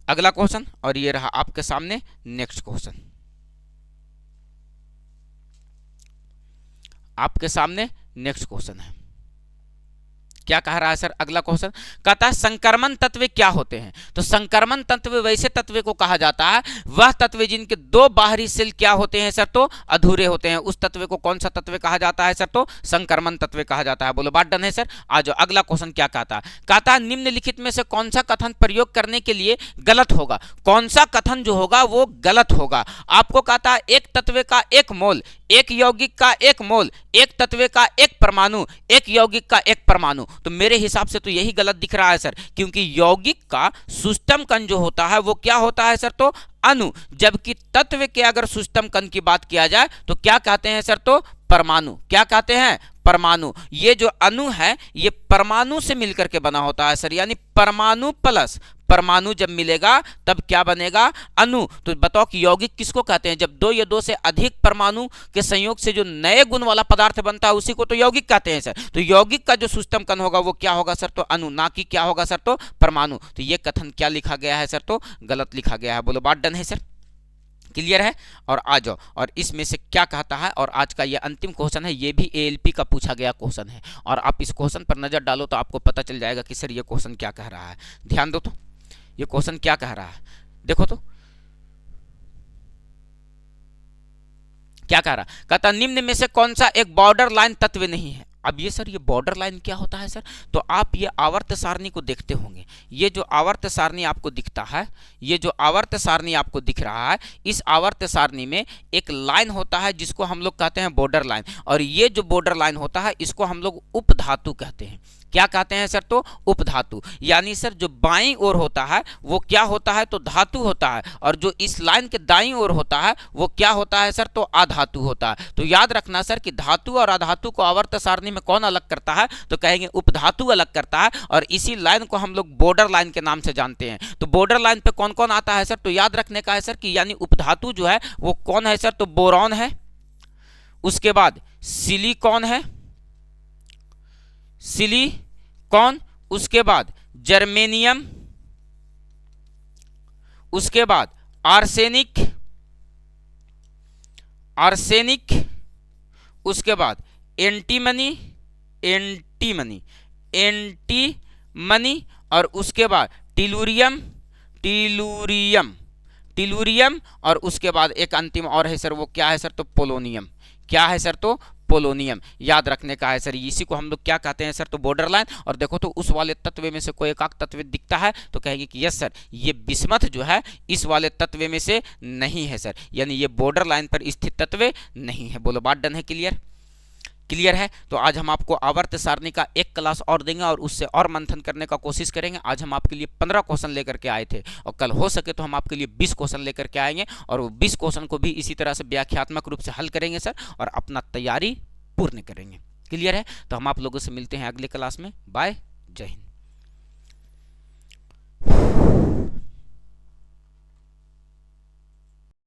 [SPEAKER 1] अगला क्वेश्चन, और ये रहा आपके सामने नेक्स्ट क्वेश्चन। आपके सामने नेक्स्ट क्वेश्चन है, क्या कह रहा है सर अगला क्वेश्चन, कहता है संक्रमण तत्व क्या होते हैं। तो संक्रमण तत्व वैसे तत्व को कहा जाता है वह तत्व जिनके दो बाहरी सेल क्या होते हैं सर, तो अधूरे होते हैं। उस तत्व को कौन सा तत्व कहा जाता है सर, तो संक्रमण तत्व कहा जाता है। बोलो बात डन है सर। आज अगला क्वेश्चन क्या कहता है, कहता है निम्नलिखित में से कौन सा कथन प्रयोग करने के लिए गलत होगा। कौन सा कथन जो होगा वो गलत होगा। आपको कहता है एक तत्व का एक मोल, एक यौगिक का एक मोल, एक तत्व का एक परमाणु, एक यौगिक का एक परमाणु। तो मेरे हिसाब से तो यही गलत दिख रहा है सर, क्योंकि यौगिक का सूक्ष्म कण जो होता है वो क्या होता है सर, तो अणु। जबकि तत्व के अगर सूक्ष्म कण की बात किया जाए तो क्या कहते हैं सर, तो परमाणु। क्या कहते हैं, परमाणु। ये जो अणु है ये परमाणु से मिलकर के बना होता है सर, यानी परमाणु प्लस परमाणु जब मिलेगा तब क्या बनेगा, अणु। तो बताओ कि यौगिक किसको कहते हैं, जब दो या दो से अधिक परमाणु के संयोग से जो नए गुण वाला पदार्थ बनता है उसी को तो यौगिक कहते हैं सर। तो यौगिक का जो सूक्ष्म कण होगा वो क्या होगा सर, तो अणु, ना कि क्या होगा सर, तो परमाणु। तो ये कथन क्या लिखा गया है सर, तो गलत लिखा गया है। बोलो बात डन है सर, क्लियर है। और आ जाओ और इसमें से क्या कहता है, और आज का ये अंतिम क्वेश्चन है, ये भी एएलपी का पूछा गया क्वेश्चन है। और आप इस क्वेश्चन पर नजर डालो तो आपको पता चल जाएगा कि सर ये क्वेश्चन क्या कह रहा है। ध्यान दो तो ये क्वेश्चन क्या कह रहा है, देखो तो क्या कह रहा, कहता निम्न में से कौन सा एक बॉर्डर लाइन तत्व नहीं है। अब ये सर ये बॉर्डर लाइन क्या होता है सर, तो आप ये आवर्त सारणी को देखते होंगे। ये जो आवर्त सारणी आपको दिखता है, ये जो आवर्त सारणी आपको दिख रहा है, इस आवर्त सारणी में एक लाइन होता है जिसको हम लोग कहते हैं बॉर्डर लाइन। और ये जो बॉर्डर लाइन होता है इसको हम लोग उपधातु कहते हैं। क्या कहते हैं सर, तो उपधातु। यानी सर जो बाईं ओर होता है वो क्या होता है, तो धातु होता है, और जो इस लाइन के दाईं ओर होता है वो क्या होता है सर, तो अधातु होता है। तो याद रखना सर कि धातु और अधातु को आवर्त सारणी में कौन अलग करता है, तो कहेंगे उपधातु अलग करता है। और इसी लाइन को हम लोग बॉर्डर लाइन के नाम से जानते हैं। तो बॉर्डर लाइन पे कौन कौन आता है सर, तो याद रखने का है सर कि यानी उपधातु जो है वो कौन है सर, तो बोरॉन है, उसके बाद सिलिकॉन है, सिलिकॉन, उसके बाद जर्मेनियम, उसके बाद आर्सेनिक, आर्सेनिक, उसके बाद एंटीमनी, एंटीमनी, एंटीमनी, और उसके बाद टिलूरियम, टिलूरियम, टिलूरियम, और उसके बाद एक अंतिम और है सर, वो क्या है सर, तो पोलोनियम। क्या है सर, तो पोलोनियम। याद रखने का है सर, इसी को हम लोग क्या कहते हैं सर, तो बॉर्डर लाइन। और देखो तो उस वाले तत्व में से कोई एक तत्व दिखता है तो कहेंगे कि यस सर ये बिस्मथ जो है इस वाले तत्व में से नहीं है सर, यानी ये बॉर्डर लाइन पर स्थित तत्व नहीं है। बोलो बात डन है, क्लियर, क्लियर है। तो आज हम आपको आवर्त सारणी का एक क्लास और देंगे और उससे और मंथन करने का कोशिश करेंगे। आज हम आपके लिए 15 क्वेश्चन लेकर के आए थे और कल हो सके तो हम आपके लिए 20 क्वेश्चन लेकर के आएंगे और वो 20 क्वेश्चन को भी इसी तरह से व्याख्यात्मक रूप से हल करेंगे सर और अपना तैयारी पूर्ण करेंगे। क्लियर है। तो हम आप लोगों से मिलते हैं अगले क्लास में। बाय, जय हिंद।